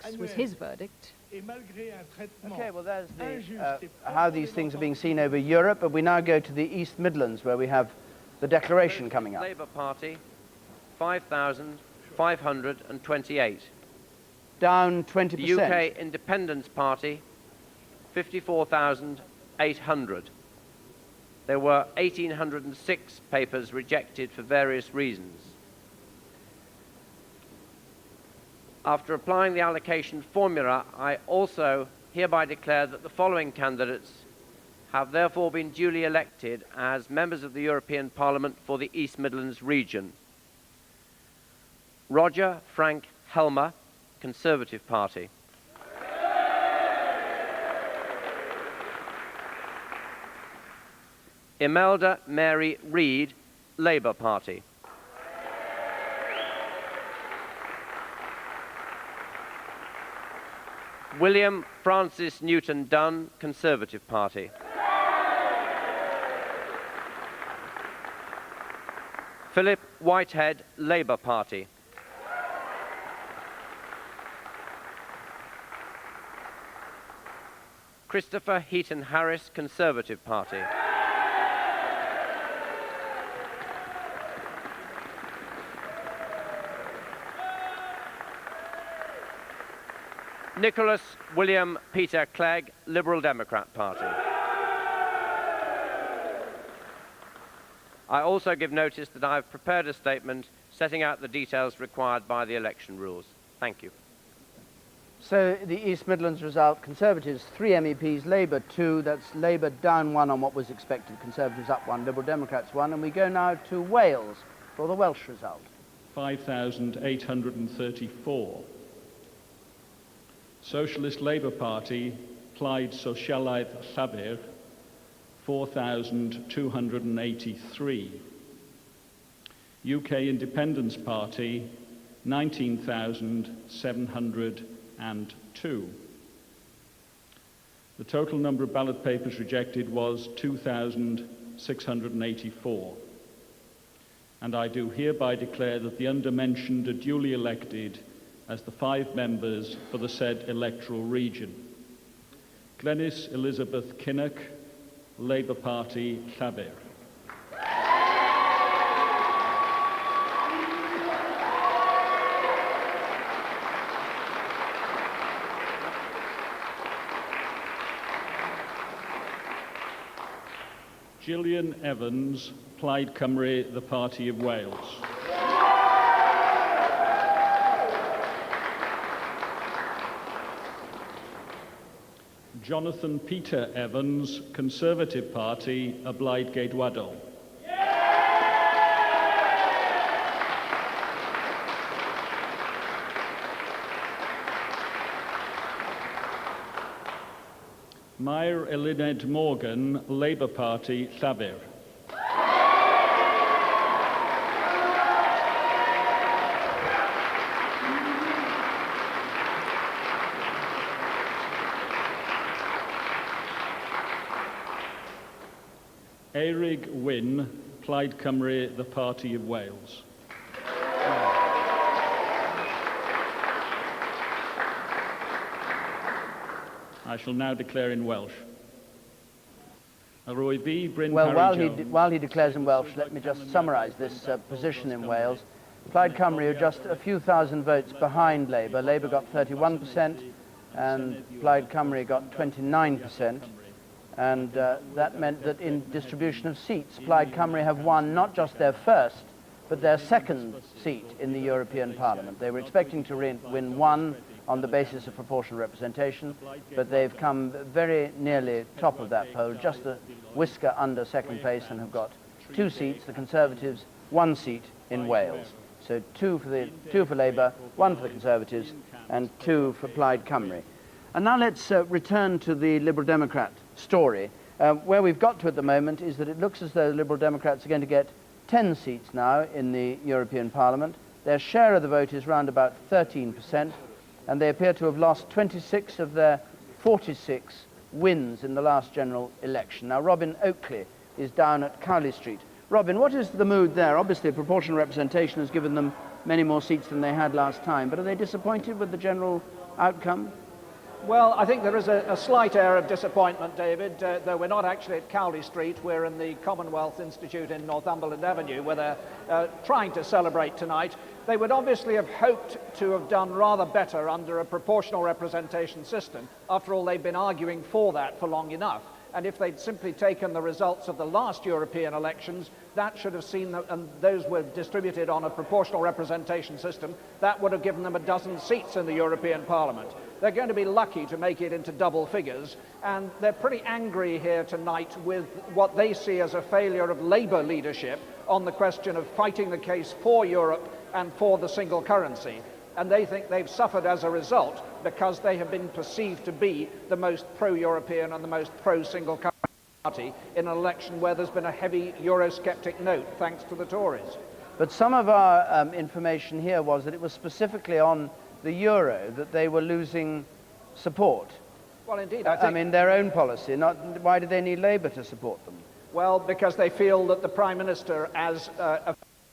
thanks was his verdict. Okay, well, there's how these things are being seen over Europe, but we now go to the East Midlands, where we have the declaration coming up. Labour Party, 5,528. Down 20%. The UK Independence Party, 54,800. There were 1,806 papers rejected for various reasons. After applying the allocation formula, I also hereby declare that the following candidates have therefore been duly elected as members of the European Parliament for the East Midlands region. Roger Frank Helmer, Conservative Party. Imelda Mary Reid, Labour Party. William Francis Newton Dunn, Conservative Party. Philip Whitehead, Labour Party. Christopher Heaton Harris, Conservative Party. Nicholas William Peter Clegg, Liberal Democrat Party. I also give notice that I have prepared a statement setting out the details required by the election rules. Thank you. So the East Midlands result, Conservatives 3 MEPs, Labour 2, that's Labour down 1 on what was expected, Conservatives up 1, Liberal Democrats 1, and we go now to Wales for the Welsh result. 5,834. Socialist Labour Party, Plaid Sosialaeth Llafur, 4,283. UK Independence Party, 19,702. The total number of ballot papers rejected was 2,684. And I do hereby declare that the undermentioned are duly elected as the 5 members for the said electoral region. Glenys Elizabeth Kinnock, Labour Party, Llafur. Gillian Evans, Plaid Cymru, the Party of Wales. Jonathan Peter Evans, Conservative Party, y Blaid Geidwadol. Mair Eluned Morgan, Labour Party, Llafur. Eirig Wyn, Plaid Cymru, the Party of Wales. I shall now declare in Welsh. Well, while he declares in Welsh, let me just summarise this position in Wales. Plaid Cymru are just a few thousand votes behind Labour. Labour got 31% and Plaid Cymru got 29%. And that meant that in distribution of seats, Plaid Cymru have won not just their first, but their second seat in the European Parliament. They were expecting to win 1 on the basis of proportional representation, but they've come very nearly top of that poll, just a whisker under second place, and have got 2 seats, the Conservatives, 1 seat in Wales. So 2 for Labour, 1 for the Conservatives, and 2 for Plaid Cymru. And now let's return to the Liberal Democrat story. Where we've got to at the moment is that it looks as though the Liberal Democrats are going to get 10 seats now in the European Parliament. Their share of the vote is round about 13%, and they appear to have lost 26 of their 46 wins in the last general election. Now, Robin Oakley is down at Cowley Street. Robin, what is the mood there? Obviously, proportional representation has given them many more seats than they had last time. But are they disappointed with the general outcome? Well, I think there is a slight air of disappointment, David, though we're not actually at Cowley Street. We're in the Commonwealth Institute in Northumberland Avenue, where they're trying to celebrate tonight. They would obviously have hoped to have done rather better under a proportional representation system. After all, they've been arguing for that for long enough. And if they'd simply taken the results of the last European elections, that should have seen them, and those were distributed on a proportional representation system, that would have given them a dozen seats in the European Parliament. They're going to be lucky to make it into double figures, and they're pretty angry here tonight with what they see as a failure of Labour leadership on the question of fighting the case for Europe and for the single currency. And they think they've suffered as a result because they have been perceived to be the most pro-European and the most pro-single currency party in an election where there's been a heavy Eurosceptic note thanks to the Tories. But some of our information here was that it was specifically on the euro that they were losing support. Well, indeed, I mean, their own policy. Why do they need Labour to support them? Well, because they feel that the Prime Minister, as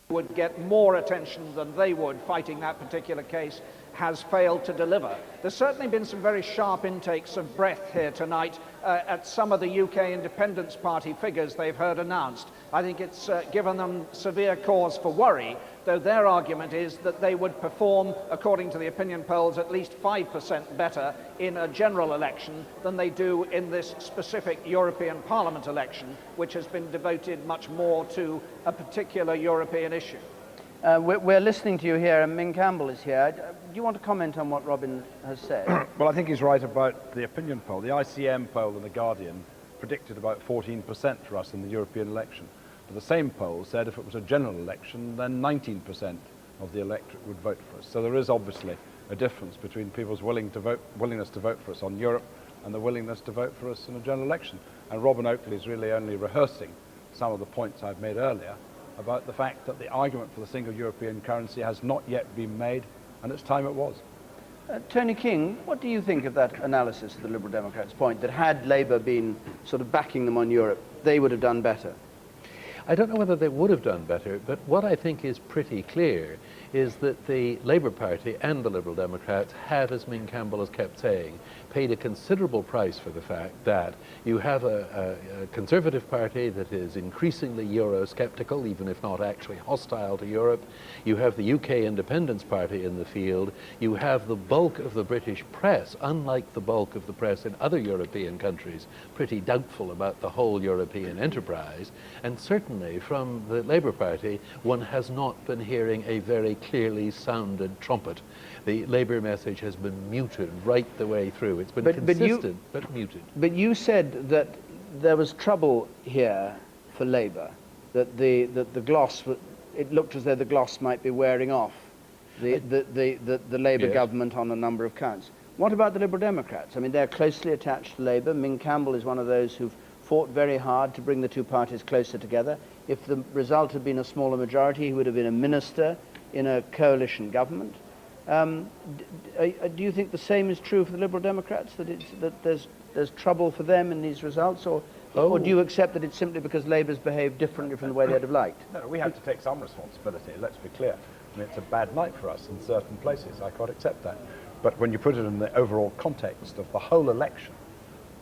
would get more attention than they would fighting that particular case, has failed to deliver. There's certainly been some very sharp intakes of breath here tonight at some of the UK Independence Party figures they've heard announced. I think it's given them severe cause for worry, though their argument is that they would perform, according to the opinion polls, at least 5% better in a general election than they do in this specific European Parliament election, which has been devoted much more to a particular European issue. We're listening to you here, and Ming Campbell is here. Do you want to comment on what Robin has said? Well, I think he's right about the opinion poll. The ICM poll in The Guardian predicted about 14% for us in the European election. But the same poll said if it was a general election, then 19% of the electorate would vote for us. So there is obviously a difference between people's willingness to vote for us on Europe and the willingness to vote for us in a general election. And Robin Oakley is really only rehearsing some of the points I've made earlier about the fact that the argument for the single European currency has not yet been made, and it's time it was. Tony King, what do you think of that analysis of the Liberal Democrats' point that had Labour been sort of backing them on Europe, they would have done better? I don't know whether they would have done better, but what I think is pretty clear is that the Labour Party and the Liberal Democrats have, as Ming Campbell has kept saying, paid a considerable price for the fact that you have a Conservative Party that is increasingly Eurosceptical, even if not actually hostile to Europe. You have the UK Independence Party in the field. You have the bulk of the British press, unlike the bulk of the press in other European countries, pretty doubtful about the whole European enterprise. And certainly from the Labour Party, one has not been hearing a very clearly sounded trumpet. The Labour message has been muted right the way through. It's been consistent, but muted. But you said that there was trouble here for Labour, that the gloss, it looked as though the gloss might be wearing off, the Labour government on a number of counts. What about the Liberal Democrats? I mean, they're closely attached to Labour. Ming Campbell is one of those who've fought very hard to bring the two parties closer together. If the result had been a smaller majority, he would have been a minister in a coalition government. Do you think the same is true for the Liberal Democrats, that there's trouble for them in these results, or do you accept that it's simply because Labour's behaved differently from the way they'd have liked? No, we have to take some responsibility, let's be clear. I mean, it's a bad night for us in certain places, I can't accept that. But when you put it in the overall context of the whole election,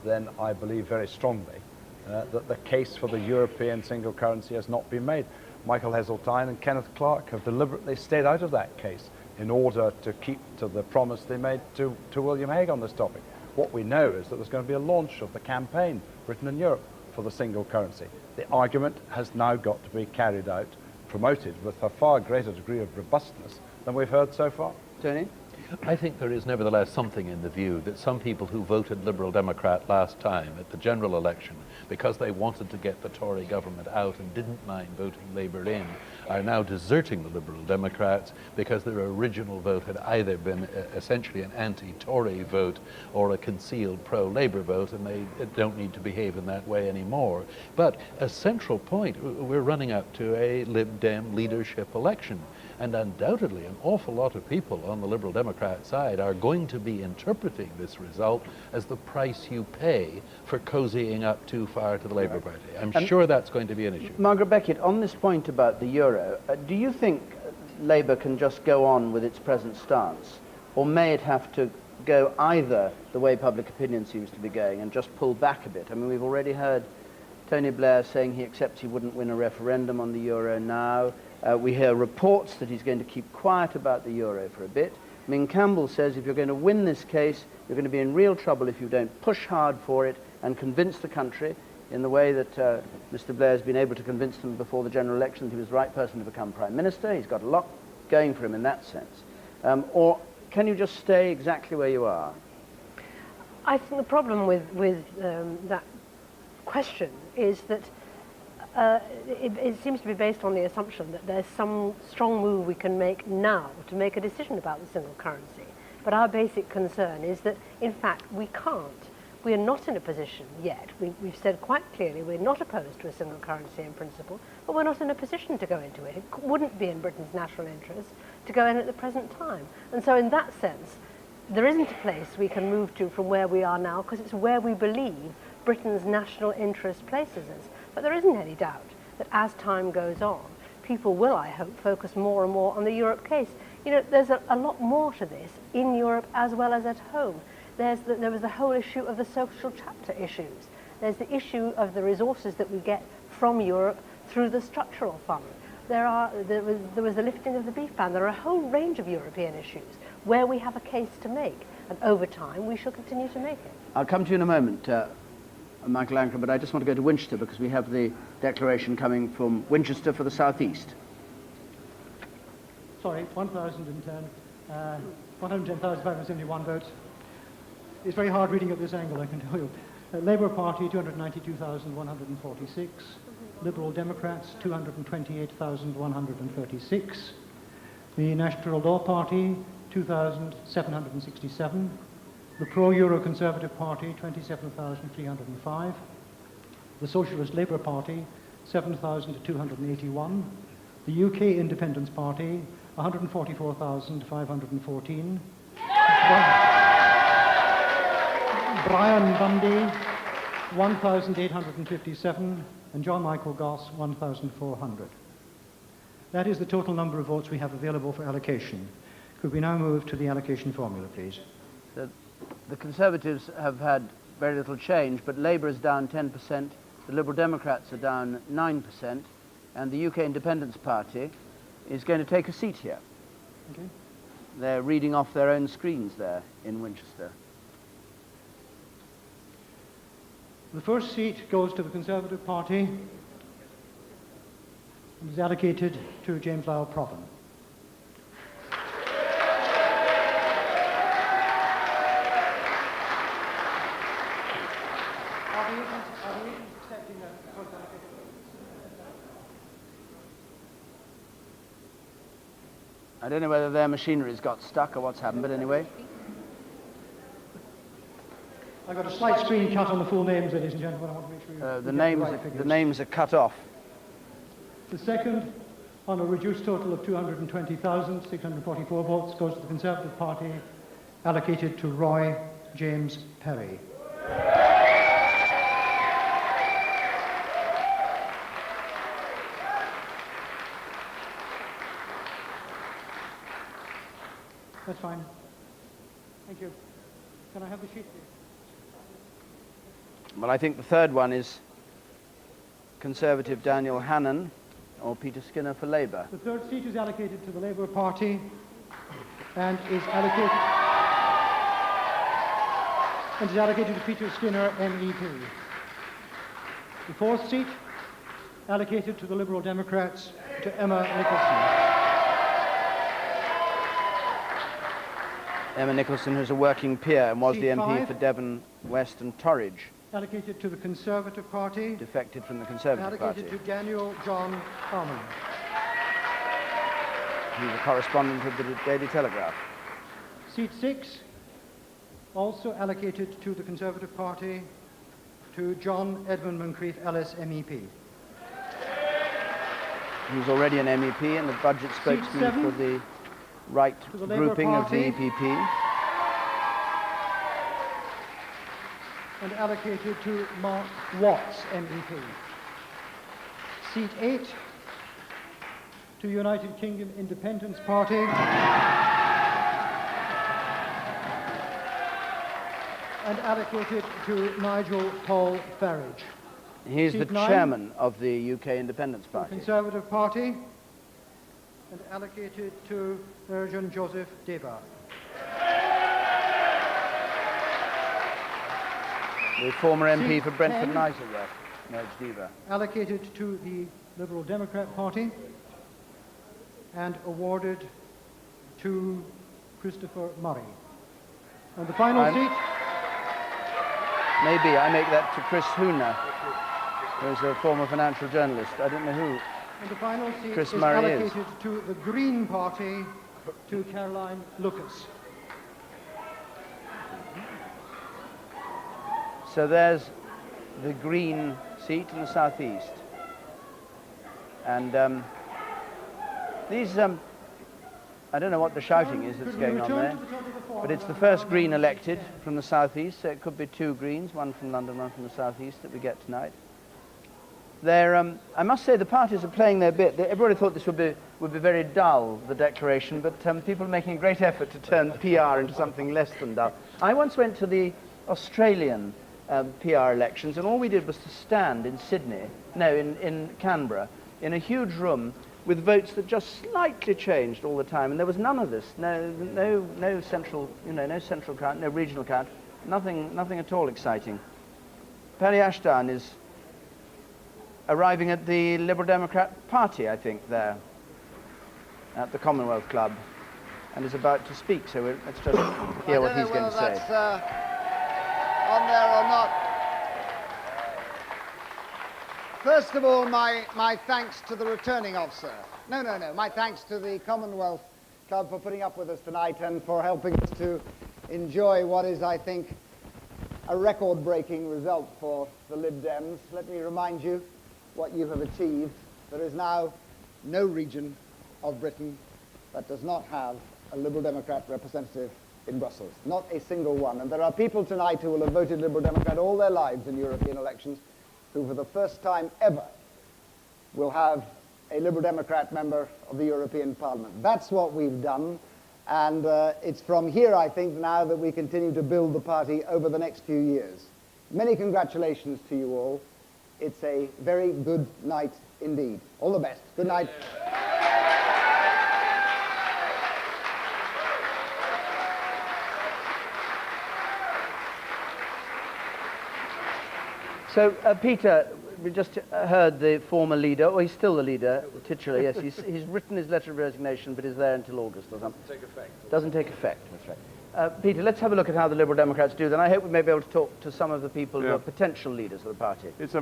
then I believe very strongly that the case for the European single currency has not been made. Michael Heseltine and Kenneth Clarke have deliberately stayed out of that case in order to keep to the promise they made to William Hague on this topic. What we know is that there's going to be a launch of the campaign, Britain and Europe, for the single currency. The argument has now got to be carried out, promoted with a far greater degree of robustness than we've heard so far. Tony? I think there is nevertheless something in the view that some people who voted Liberal Democrat last time at the general election because they wanted to get the Tory government out and didn't mind voting Labour in are now deserting the Liberal Democrats because their original vote had either been essentially an anti-Tory vote or a concealed pro-Labour vote, and they don't need to behave in that way anymore. But a central point, we're running up to a Lib Dem leadership election. And undoubtedly, an awful lot of people on the Liberal Democrat side are going to be interpreting this result as the price you pay for cozying up too far to the Labour Party. I'm sure that's going to be an issue. Margaret Beckett, on this point about the euro, do you think Labour can just go on with its present stance? Or may it have to go either the way public opinion seems to be going and just pull back a bit? I mean, we've already heard Tony Blair saying he accepts he wouldn't win a referendum on the euro now. We hear reports that he's going to keep quiet about the euro for a bit. Min Campbell says if you're going to win this case, you're going to be in real trouble if you don't push hard for it and convince the country in the way that Mr. Blair has been able to convince them before the general election that he was the right person to become Prime Minister. He's got a lot going for him in that sense. Or can you just stay exactly where you are? I think the problem with that question is that it seems to be based on the assumption that there's some strong move we can make now to make a decision about the single currency. But our basic concern is that, in fact, we can't. We are not in a position yet. We've said quite clearly we're not opposed to a single currency in principle, but we're not in a position to go into it. It wouldn't be in Britain's national interest to go in at the present time. And so in that sense, there isn't a place we can move to from where we are now, because it's where we believe Britain's national interest places us. But there isn't any doubt that as time goes on, people will, I hope, focus more and more on the Europe case. You know, there's a lot more to this in Europe as well as at home. There was the whole issue of the social chapter issues. There's the issue of the resources that we get from Europe through the structural fund. There was the lifting of the beef ban. There are a whole range of European issues where we have a case to make, and over time we shall continue to make it. I'll come to you in a moment, Michael Anker, but I just want to go to Winchester because we have the declaration coming from Winchester for the South East. Sorry, 110,571 votes. It's very hard reading at this angle, I can tell you. Labour Party, 292,146. Liberal Democrats, 228,136. The National Law Party, 2,767. The Pro-Euro Conservative Party, 27,305. The Socialist Labour Party, 7,281. The UK Independence Party, 144,514. Brian Bundy, 1,857, and John Michael Goss, 1,400. That is the total number of votes we have available for allocation. Could we now move to the allocation formula, please? The Conservatives have had very little change, but Labour is down 10%, the Liberal Democrats are down 9%, and the UK Independence Party is going to take a seat here. Okay. They're reading off their own screens there in Winchester. The first seat goes to the Conservative Party and is allocated to James Lyle Provan. I don't know whether their machinery's got stuck or what's happened, but anyway. I've got a slight screen cut on the full names, ladies and gentlemen. I want to make sure the names are cut off. The second, on a reduced total of 220,644 votes, goes to the Conservative Party, allocated to Roy James Perry. That's fine. Thank you. Can I have the sheet, please? Well, I think the third one is Conservative Daniel Hannan or Peter Skinner for Labour. The third seat is allocated to the Labour Party and is allocated to Peter Skinner, MEP. The fourth seat, allocated to the Liberal Democrats, to Emma Nicholson. Emma Nicholson, who's a working peer and was Seat the MP 5. for Devon West and Torridge. Allocated to the Conservative Party. Defected from the Conservative Party. Allocated to Daniel John Harmon. He's a correspondent of the Daily Telegraph. Seat 6, also allocated to the Conservative Party, to John Edmund Moncrieff Ellis, MEP. He's already an MEP and the budget spokesman 7, for the right the grouping of the EPP. And allocated to Mark Watts, MEP. Seat 8, to United Kingdom Independence Party. And allocated to Nigel Paul Farage. He's the chairman of the UK Independence Party. Conservative Party. And allocated to Urjan Joseph Deba. The former MP for Brentford and Isleworth, Merge Deba. Allocated to the Liberal Democrat Party and awarded to Christopher Murray. And the final seat... Maybe I make that to Chris Hooner, who's a former financial journalist. I don't know who and the final seat Chris is Murray allocated to the Green Party, to Caroline Lucas. So there's the Green seat in the southeast. And these, I don't know what the shouting is that's going on there, but it's the first Green elected from the southeast, so it could be two Greens, one from London, one from the southeast that we get tonight. They're, I must say the parties are playing their bit. Everybody thought this would be very dull, the declaration, but people are making a great effort to turn PR into something less than dull. I once went to the Australian PR elections, and all we did was to stand in in Canberra, in a huge room with votes that just slightly changed all the time, and there was none of this. No central, no central count, no regional count, nothing at all exciting. Penny Ashdown is arriving at the Liberal Democrat Party, I think, there at the Commonwealth Club, and is about to speak. So let's just hear what he's going to say. That's, on there or not. First of all, my thanks to the returning officer. No. My thanks to the Commonwealth Club for putting up with us tonight and for helping us to enjoy what is, I think, a record-breaking result for the Lib Dems. Let me remind you what you have achieved. There is now no region of Britain that does not have a Liberal Democrat representative in Brussels. Not a single one. And there are people tonight who will have voted Liberal Democrat all their lives in European elections who for the first time ever will have a Liberal Democrat member of the European Parliament. That's what we've done, and it's from here, I think, now that we continue to build the party over the next few years. Many congratulations to you all. It's a very good night indeed. All the best. Good night. So, Peter, we just heard the former leader, or he's still the leader, titularly, yes. He's written his letter of resignation, but is there until August or something. Doesn't take effect. Doesn't take effect, that's right. Peter, let's have a look at how the Liberal Democrats do. Then I hope we may be able to talk to some of the people who are potential leaders of the party. It's a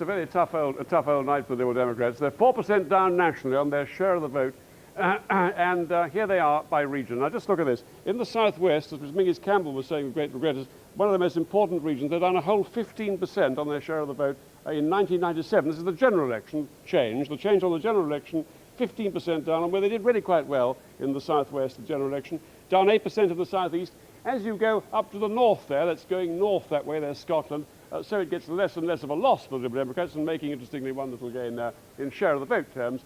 very tough old night for the Liberal Democrats. They're 4% down nationally on their share of the vote. And here they are by region. Now just look at this. In the southwest, as Mingus Campbell was saying with great regret, is one of the most important regions. They're down a whole 15% on their share of the vote in 1997. This is the general election change. The change on the general election, 15% down, and where they did really quite well in the southwest, the general election, down 8% in the southeast. As you go up to the north there, that's going north that way, there's Scotland, so it gets less and less of a loss for the Liberal Democrats and making, interestingly, one little gain in share of the vote terms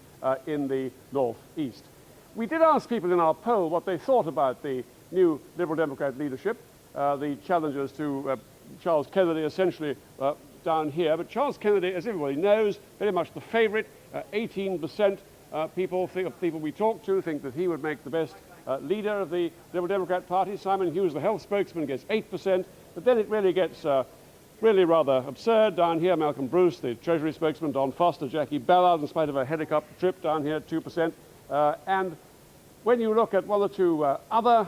in the northeast. We did ask people in our poll what they thought about the new Liberal Democrat leadership, the challengers to Charles Kennedy essentially down here. But Charles Kennedy, as everybody knows, very much the favourite. 18% people we talk to think that he would make the best leader of the Liberal Democrat Party. Simon Hughes, the health spokesman, gets 8%. But then it really gets really rather absurd. Down here, Malcolm Bruce, the Treasury spokesman, Don Foster, Jackie Ballard, in spite of a helicopter trip down here, 2%. And when you look at one or two other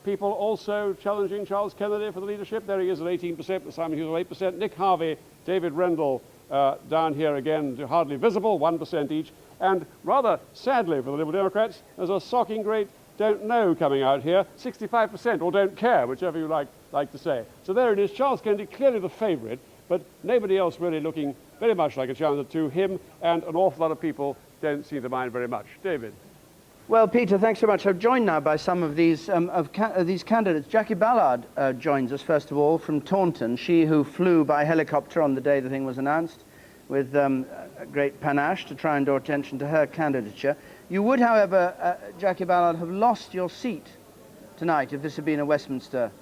people also challenging Charles Kennedy for the leadership, there he is at 18%, but Simon Hughes at 8%. Nick Harvey, David Rendell down here again, hardly visible, 1% each. And rather sadly for the Liberal Democrats, there's a shocking great don't know coming out here, 65%, or don't care, whichever you like to say. So there it is, Charles Kennedy, clearly the favourite, but nobody else really looking very much like a challenger to him, and an awful lot of people don't seem to mind very much. David. Well, Peter, thanks so much. I'm joined now by some of these these candidates. Jackie Ballard joins us, first of all, from Taunton. She who flew by helicopter on the day the thing was announced, with great panache to try and draw attention to her candidature. You would, however, Jackie Ballard, have lost your seat tonight if this had been a Westminster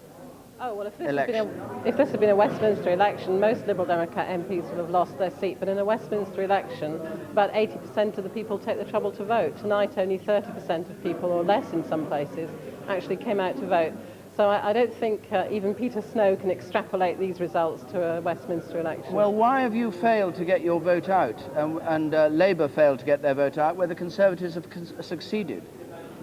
election. If this had been a Westminster election, most Liberal Democrat MPs would have lost their seat. But in a Westminster election, about 80% of the people take the trouble to vote. Tonight, only 30% of people, or less in some places, actually came out to vote. So I don't think even Peter Snow can extrapolate these results to a Westminster election. Well, why have you failed to get your vote out and Labour failed to get their vote out where the Conservatives have succeeded?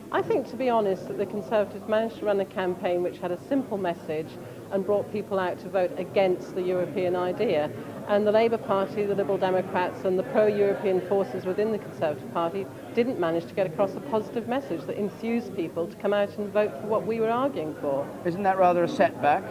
I think, to be honest, that the Conservatives managed to run a campaign which had a simple message and brought people out to vote against the European idea. And the Labour Party, the Liberal Democrats and the pro-European forces within the Conservative Party didn't manage to get across a positive message that enthused people to come out and vote for what we were arguing for. Isn't that rather a setback?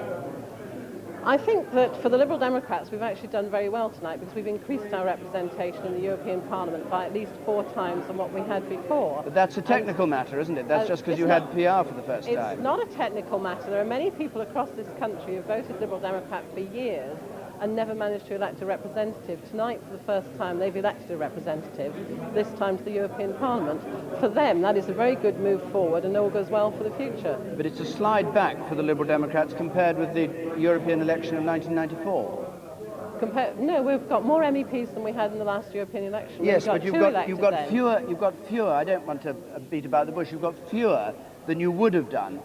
I think that for the Liberal Democrats we've actually done very well tonight because we've increased our representation in the European Parliament by at least 4 times than what we had before. But that's a technical matter, isn't it? That's just because you had PR for the first time. It's not a technical matter. There are many people across this country who have voted Liberal Democrat for years and never managed to elect a representative. Tonight, for the first time, they've elected a representative, this time to the European Parliament. For them, that is a very good move forward and all goes well for the future. But it's a slide back for the Liberal Democrats compared with the European election of 1994. No, we've got more MEPs than we had in the last European election. Yes, but you've got fewer, I don't want to beat about the bush, you've got fewer than you would have done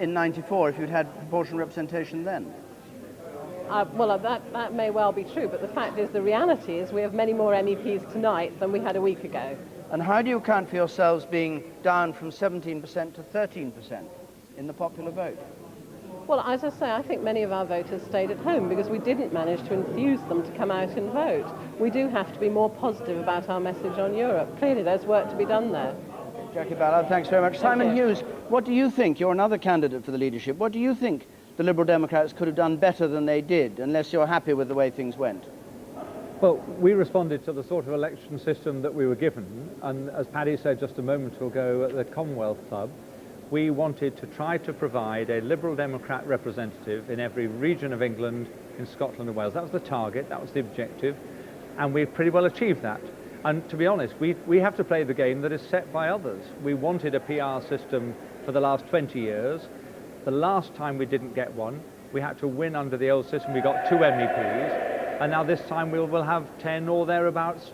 in 94 if you'd had proportional representation then. Well, that may well be true, but the fact is, the reality is we have many more MEPs tonight than we had a week ago. And how do you account for yourselves being down from 17% to 13% in the popular vote? Well, as I say, I think many of our voters stayed at home because we didn't manage to enthuse them to come out and vote. We do have to be more positive about our message on Europe. Clearly, there's work to be done there. Jackie Ballard, thanks very much. Simon Hughes, what do you think? You're another candidate for the leadership. What do you think the Liberal Democrats could have done better than they did, unless you're happy with the way things went? Well, we responded to the sort of election system that we were given, and as Paddy said just a moment ago at the Commonwealth Club, we wanted to try to provide a Liberal Democrat representative in every region of England, in Scotland and Wales. That was the target, that was the objective, and we pretty well achieved that. And to be honest, we have to play the game that is set by others. We wanted a PR system for the last 20 years. The last time we didn't get one, we had to win under the old system. We got 2 MEPs, and now this time we will have 10 or thereabouts,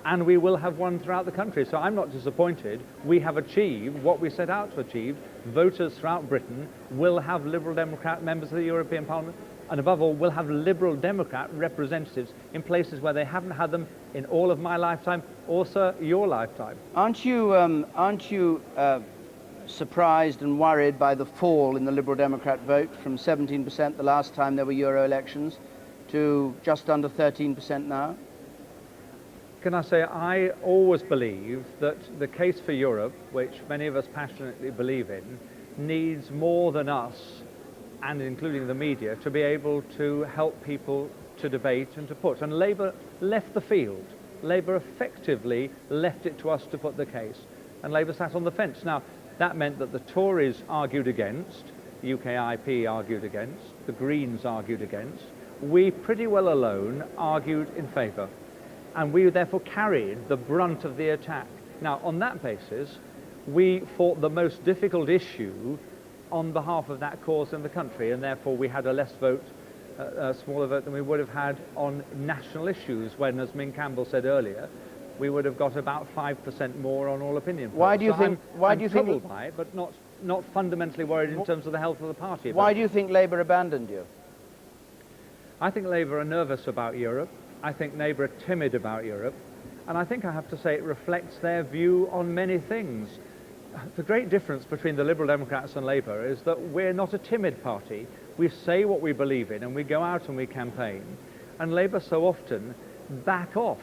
and we will have one throughout the country. So I'm not disappointed. We have achieved what we set out to achieve. Voters throughout Britain will have Liberal Democrat members of the European Parliament, and above all, will have Liberal Democrat representatives in places where they haven't had them in all of my lifetime, or, sir, your lifetime. Aren't you surprised and worried by the fall in the Liberal Democrat vote from 17% the last time there were Euro elections to just under 13% now? Can I say, I always believe that the case for Europe, which many of us passionately believe in, needs more than us, and including the media, to be able to help people to debate and to put. And Labour left the field. Labour effectively left it to us to put the case. And Labour sat on the fence. Now, that meant that the Tories argued against, UKIP argued against, the Greens argued against. We pretty well alone argued in favour. And we therefore carried the brunt of the attack. Now, on that basis, we fought the most difficult issue on behalf of that cause in the country, and therefore we had a less vote, a smaller vote than we would have had on national issues, when, as Ming Campbell said earlier, we would have got about 5% more on all opinion polls. Why do you think? I'm troubled by it, but not fundamentally worried in terms of the health of the party. Why do you think Labour abandoned you? I think Labour are nervous about Europe. I think Labour are timid about Europe, and I think I have to say it reflects their view on many things. The great difference between the Liberal Democrats and Labour is that we're not a timid party. We say what we believe in, and we go out and we campaign. And Labour so often back off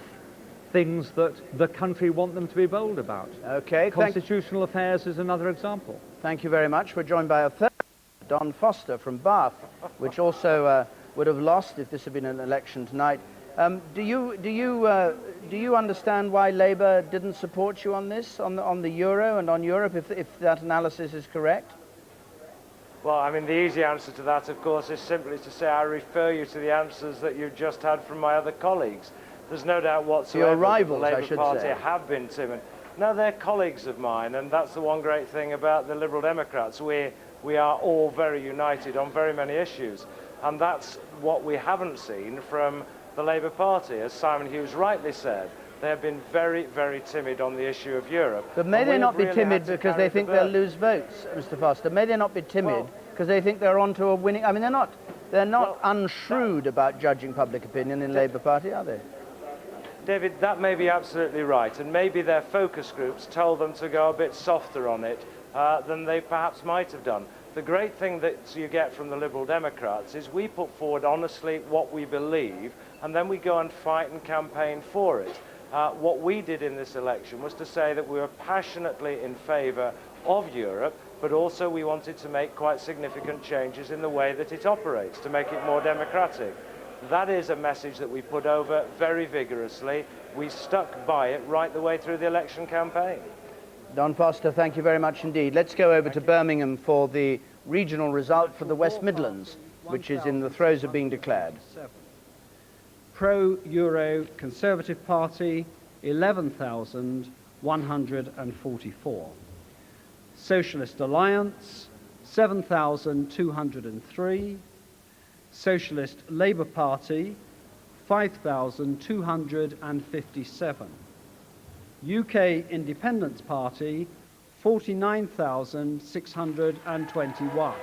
things that the country want them to be bold about. Okay. Constitutional affairs is another example. Thank you very much. We're joined by a third, Don Foster from Bath, which also would have lost if this had been an election tonight. Do you understand why Labour didn't support you on this, on the euro and on Europe, if that analysis is correct? Well, I mean, the easy answer to that, of course, is simply to say I refer you to the answers that you just had from my other colleagues. There's no doubt whatsoever Your rivals, that the I Labour should Party say. have been timid. No, they're colleagues of mine, and that's the one great thing about the Liberal Democrats. We are all very united on very many issues, and that's what we haven't seen from the Labour Party. As Simon Hughes rightly said, they have been very, very timid on the issue of Europe. But may they not be timid because they think they'll lose votes, Mr. Foster? May they not be timid because they think they're onto a winning... I mean, they're not unshrewd about judging public opinion in Labour Party, are they? David, that may be absolutely right, and maybe their focus groups told them to go a bit softer on it than they perhaps might have done. The great thing that you get from the Liberal Democrats is we put forward honestly what we believe, and then we go and fight and campaign for it. What we did in this election was to say that we were passionately in favour of Europe, but also we wanted to make quite significant changes in the way that it operates, to make it more democratic. That is a message that we put over very vigorously. We stuck by it right the way through the election campaign. Don Foster, thank you very much indeed. Let's go over to Birmingham for the regional result for the West Midlands, which is in the throes of being declared. Pro-Euro Conservative Party, 11,144. Socialist Alliance, 7,203. Socialist Labour Party, 5,257. UK Independence Party, 49,621.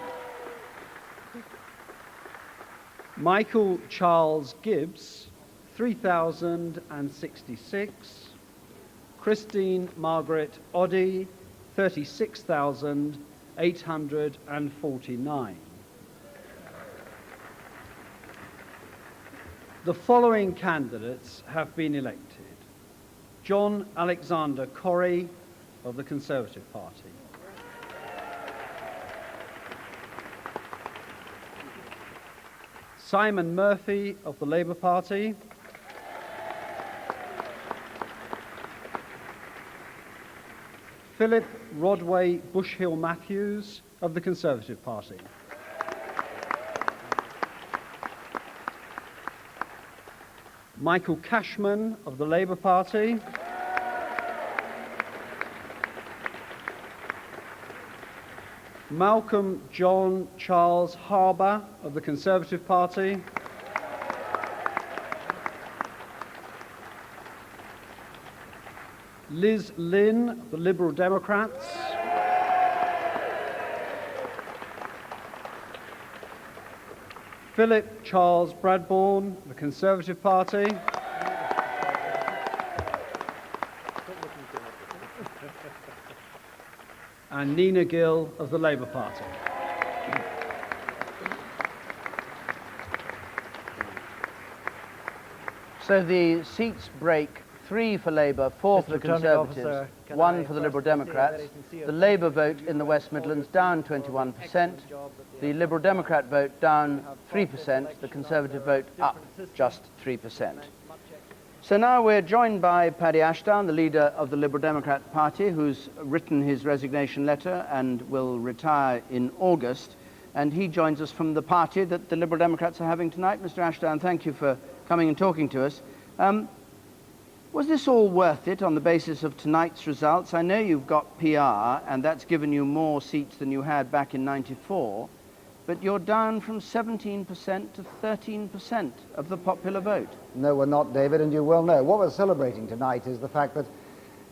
Michael Charles Gibbs, 3,066. Christine Margaret Oddy, 36,849. The following candidates have been elected. John Alexander Corrie of the Conservative Party. Simon Murphy of the Labour Party. Philip Rodway Bushhill Matthews of the Conservative Party. Michael Cashman of the Labour Party. Malcolm John Charles Harbour of the Conservative Party. Liz Lynn of the Liberal Democrats. Philip Charles Bradbourne, the Conservative Party. And Nina Gill of the Labour Party. So the seats break: 3 for Labour, 4 for the Conservatives, 1 for the Liberal Democrats. The Labour vote in the West Midlands down 21%. The Liberal Democrat vote down 3%. The Conservative vote up just 3%. So now we're joined by Paddy Ashdown, the leader of the Liberal Democrat Party, who's written his resignation letter and will retire in August. And he joins us from the party that the Liberal Democrats are having tonight. Mr. Ashdown, thank you for coming and talking to us. Was this all worth it on the basis of tonight's results? I know you've got PR, and that's given you more seats than you had back in '94, but you're down from 17% to 13% of the popular vote. No, we're not, David, and you well know. What we're celebrating tonight is the fact that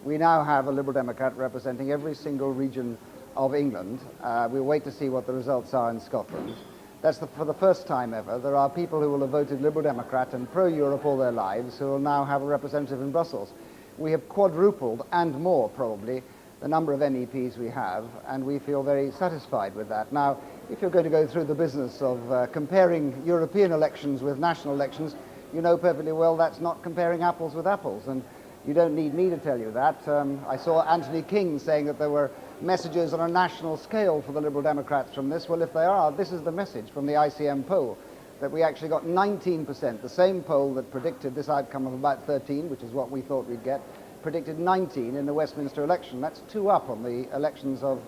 we now have a Liberal Democrat representing every single region of England. We'll wait to see what the results are in Scotland. That's for the first time ever. There are people who will have voted Liberal Democrat and pro-Europe all their lives who will now have a representative in Brussels. We have quadrupled, and more probably, the number of MEPs we have, and we feel very satisfied with that. Now, if you're going to go through the business of comparing European elections with national elections, you know perfectly well that's not comparing apples with apples, and you don't need me to tell you that. I saw Anthony King saying that there were messages on a national scale for the Liberal Democrats from this. Well, if they are, this is the message from the ICM poll, that we actually got 19%. The same poll that predicted this outcome of about 13, which is what we thought we'd get, predicted 19 in the Westminster election. That's 2 up on the elections of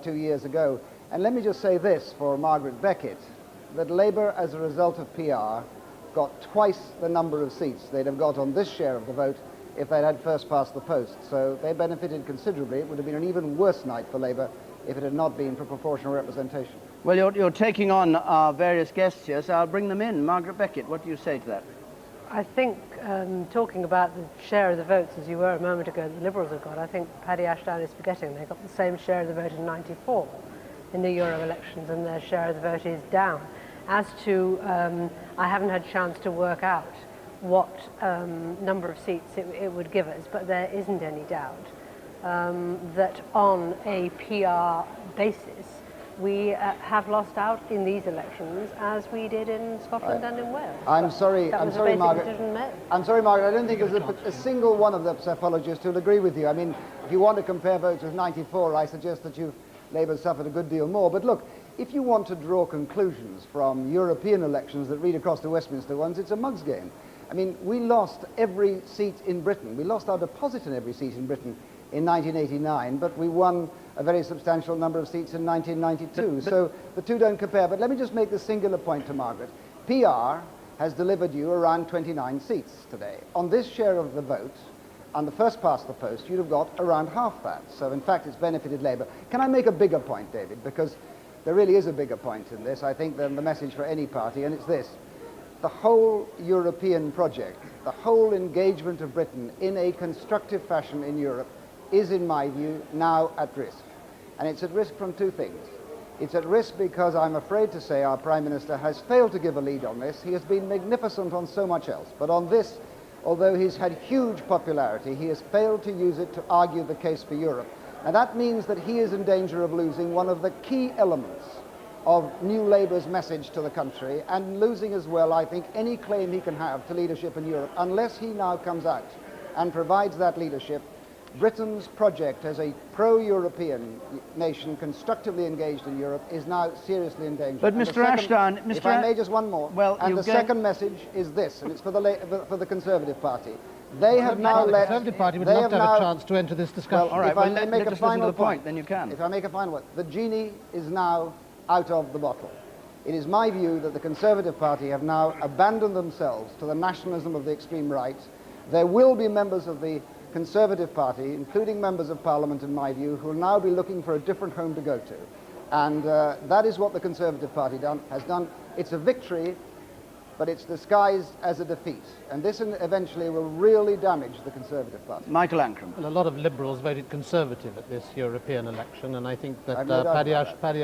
2 years ago. And let me just say this for Margaret Beckett, that Labour, as a result of PR, got twice the number of seats they'd have got on this share of the vote if they'd had first past the post. So they benefited considerably. It would have been an even worse night for Labour if it had not been for proportional representation. Well, you're taking on our various guests here, so I'll bring them in. Margaret Beckett, what do you say to that? I think, talking about the share of the votes, as you were a moment ago, the Liberals have got, I think Paddy Ashdown is forgetting they got the same share of the vote in '94 in the Euro elections, and their share of the vote is down. As to, I haven't had a chance to work out what number of seats it would give us, but there isn't any doubt that on a PR basis, we have lost out in these elections as we did in Scotland and in Wales. I'm sorry, Margaret. I'm sorry, Margaret. I don't think there's a single one of the psephologists who'll agree with you. I mean, if you want to compare votes with '94, I suggest that Labour suffered a good deal more. But look, if you want to draw conclusions from European elections that read across the Westminster ones, it's a mug's game. I mean, we lost every seat in Britain. We lost our deposit in every seat in Britain in 1989, but we won a very substantial number of seats in 1992. So the two don't compare. But let me just make the singular point to Margaret. PR has delivered you around 29 seats today. On this share of the vote, on the first past the post, you'd have got around half that. So in fact, it's benefited Labour. Can I make a bigger point, David? Because there really is a bigger point in this, I think, than the message for any party, and it's this. The whole European project, the whole engagement of Britain in a constructive fashion in Europe is, in my view, now at risk. And it's at risk from two things. It's at risk because I'm afraid to say our Prime Minister has failed to give a lead on this. He has been magnificent on so much else. But on this, although he's had huge popularity, he has failed to use it to argue the case for Europe. And that means that he is in danger of losing one of the key elements of New Labour's message to the country, and losing as well, I think, any claim he can have to leadership in Europe. Unless he now comes out and provides that leadership, Britain's project as a pro-European nation constructively engaged in Europe is now seriously in danger. But Mr. Ashdown, if I may, just one more. Well, and the second message is this, and it's for the Conservative Party. They have now let... The Conservative Party would love to have a chance to enter this discussion. Well, all right, if I may make a final point, then you can. If I make a final one, the genie is now out of the bottle. It is my view that the Conservative Party have now abandoned themselves to the nationalism of the extreme right. There will be members of the Conservative Party, including members of Parliament, in my view, who will now be looking for a different home to go to. And that is what the Conservative Party has done. It's a victory, but it's disguised as a defeat. And this eventually will really damage the Conservative Party. Michael Ancram. Well, a lot of Liberals voted Conservative at this European election, and I think that Paddy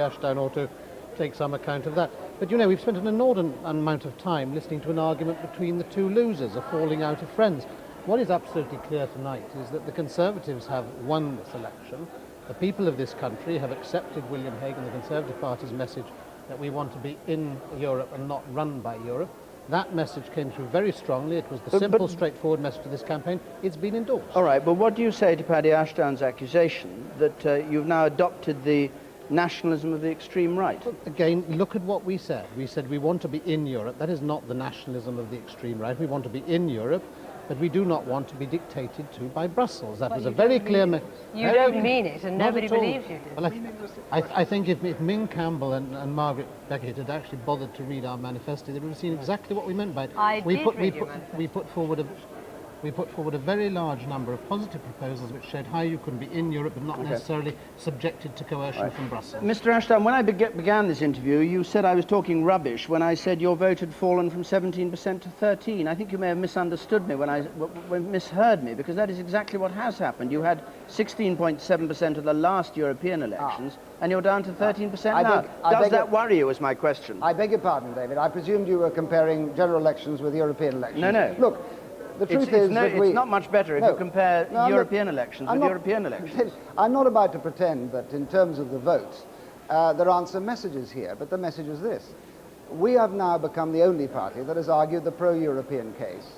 Ashdown ought to take some account of that. But you know, we've spent an inordinate amount of time listening to an argument between the two losers, a falling out of friends. What is absolutely clear tonight is that the Conservatives have won this election. The people of this country have accepted William Hague and the Conservative Party's message that we want to be in Europe and not run by Europe. That message came through very strongly. It was the simple, straightforward message of this campaign. It's been endorsed. All right, but what do you say to Paddy Ashdown's accusation that you've now adopted the nationalism of the extreme right? Again, look at what we said. We said we want to be in Europe. That is not the nationalism of the extreme right. We want to be in Europe, but we do not want to be dictated to by Brussels. That was a very clear message. You don't mean it, and nobody believes you do. Well, I think if Ming Campbell and Margaret Beckett had actually bothered to read our manifesto, they would have seen exactly what we meant by it. We put forward a very large number of positive proposals which showed how you could be in Europe but not necessarily subjected to coercion from Brussels. Mr. Ashdown, when I began this interview, you said I was talking rubbish when I said your vote had fallen from 17% to 13%. I think you may have misunderstood me misheard me, because that is exactly what has happened. You had 16.7% of the last European elections, and you're down to 13% now. Does that worry you, is my question? I beg your pardon, David. I presumed you were comparing general elections with European elections. No. Look, the truth is that it's not much better if you compare European elections with European elections. I'm not about to pretend that in terms of the vote, there aren't some messages here, but the message is this. We have now become the only party that has argued the pro-European case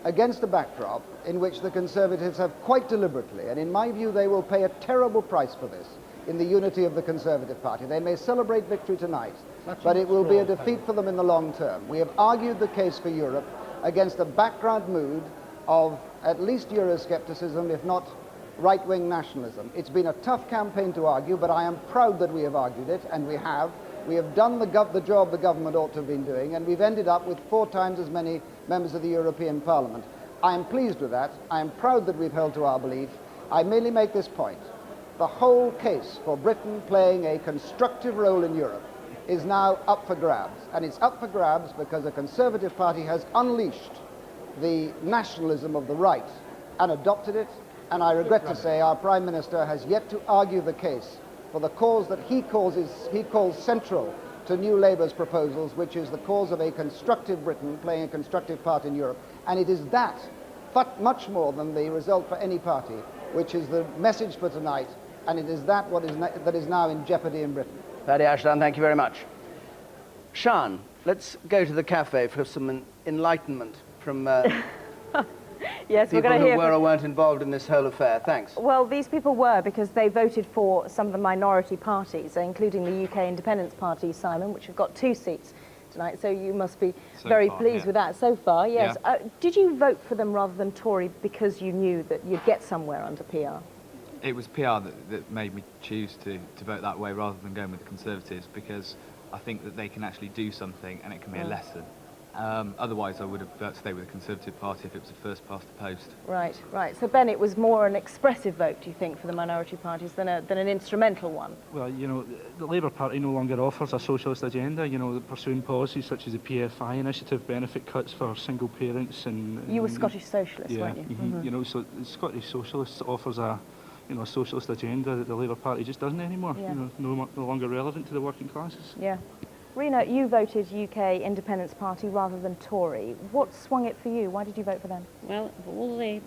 against a backdrop in which the Conservatives have quite deliberately, and in my view they will pay a terrible price for this, in the unity of the Conservative Party. They may celebrate victory tonight, but it will be a defeat for them in the long term. We have argued the case for Europe against a background mood of at least Euroscepticism, if not right-wing nationalism. It's been a tough campaign to argue, but I am proud that we have argued it, and we have. We have done the job the government ought to have been doing, and we've ended up with 4 times as many members of the European Parliament. I am pleased with that. I am proud that we've held to our belief. I merely make this point. The whole case for Britain playing a constructive role in Europe is now up for grabs. And it's up for grabs because a Conservative Party has unleashed the nationalism of the right and adopted it. And I regret to say our Prime Minister has yet to argue the case for the cause that he calls central to New Labour's proposals, which is the cause of a constructive Britain playing a constructive part in Europe. And it is that, but much more than the result for any party, which is the message for tonight, and it is that that is now in jeopardy in Britain. Paddy Ashdown, thank you very much. Sian, let's go to the cafe for some enlightenment from yes, people we're going to hear who were or weren't involved in this whole affair. Thanks. Well, these people were because they voted for some of the minority parties, including the UK Independence Party, Simon, which have got 2 seats tonight, so you must be very pleased with that so far. Yes. Yeah. Did you vote for them rather than Tory because you knew that you'd get somewhere under PR? It was PR that made me choose to vote that way rather than going with the Conservatives, because I think that they can actually do something and it can be a lesson. Otherwise, I would have stayed with the Conservative Party if it was a first past the post. Right, right. So, Ben, it was more an expressive vote, do you think, for the minority parties than an instrumental one? Well, you know, the Labour Party no longer offers a socialist agenda. You know, pursuing policies such as the PFI initiative, benefit cuts for single parents, and you were Scottish Socialist, yeah, weren't you? Mm-hmm. You know, so the Scottish Socialists offers a socialist agenda that the Labour Party just doesn't anymore. Yeah. You know, no longer relevant to the working classes. Yeah. Rena, you voted UK Independence Party rather than Tory. What swung it for you? Why did you vote for them? Well, of all the,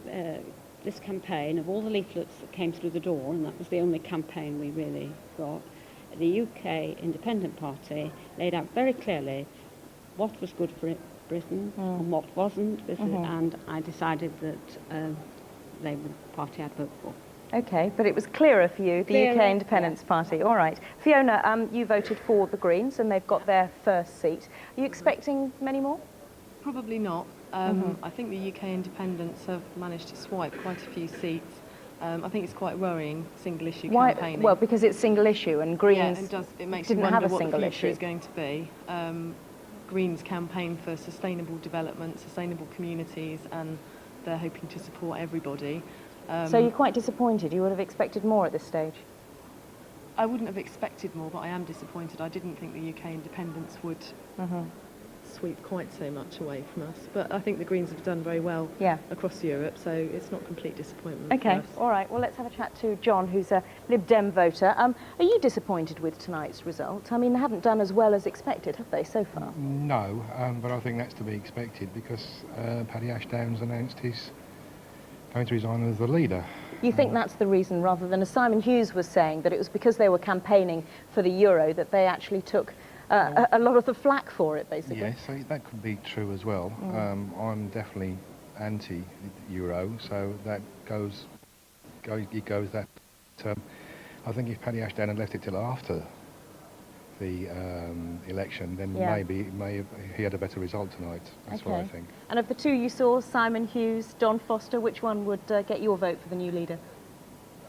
this campaign, of all the leaflets that came through the door, and that was the only campaign we really got, the UK Independent Party laid out very clearly what was good for Britain and what wasn't, and I decided that they were the party I'd vote for. Okay, but it was clearer for you, the UK Independence Party. All right. Fiona, you voted for the Greens, and they've got their first seat. Are you expecting many more? Probably not. I think the UK Independents have managed to swipe quite a few seats. I think it's quite worrying, single-issue campaigning. Well, because it's single issue, and Greens it makes didn't you wonder have a what single the future issue. is going to be. Greens campaign for sustainable development, sustainable communities, and they're hoping to support everybody. So you're quite disappointed? You would have expected more at this stage? I wouldn't have expected more, but I am disappointed. I didn't think the UK Independents would sweep quite so much away from us. But I think the Greens have done very well across Europe, so it's not complete disappointment. Okay, all right. Well, let's have a chat to John, who's a Lib Dem voter. Are you disappointed with tonight's result? I mean, they haven't done as well as expected, have they, so far? No, but I think that's to be expected because Paddy Ashdown's announced he's going to resign as the leader. You think that's the reason, rather than, as Simon Hughes was saying, that it was because they were campaigning for the euro that they actually took a lot of the flack for it, basically? Yes, so that could be true as well. I'm definitely anti-euro, so that goes that. I think if Paddy Ashdown had left it till after the election, then maybe he had a better result tonight. That's what I think. And of the two you saw, Simon Hughes, Don Foster, which one would get your vote for the new leader?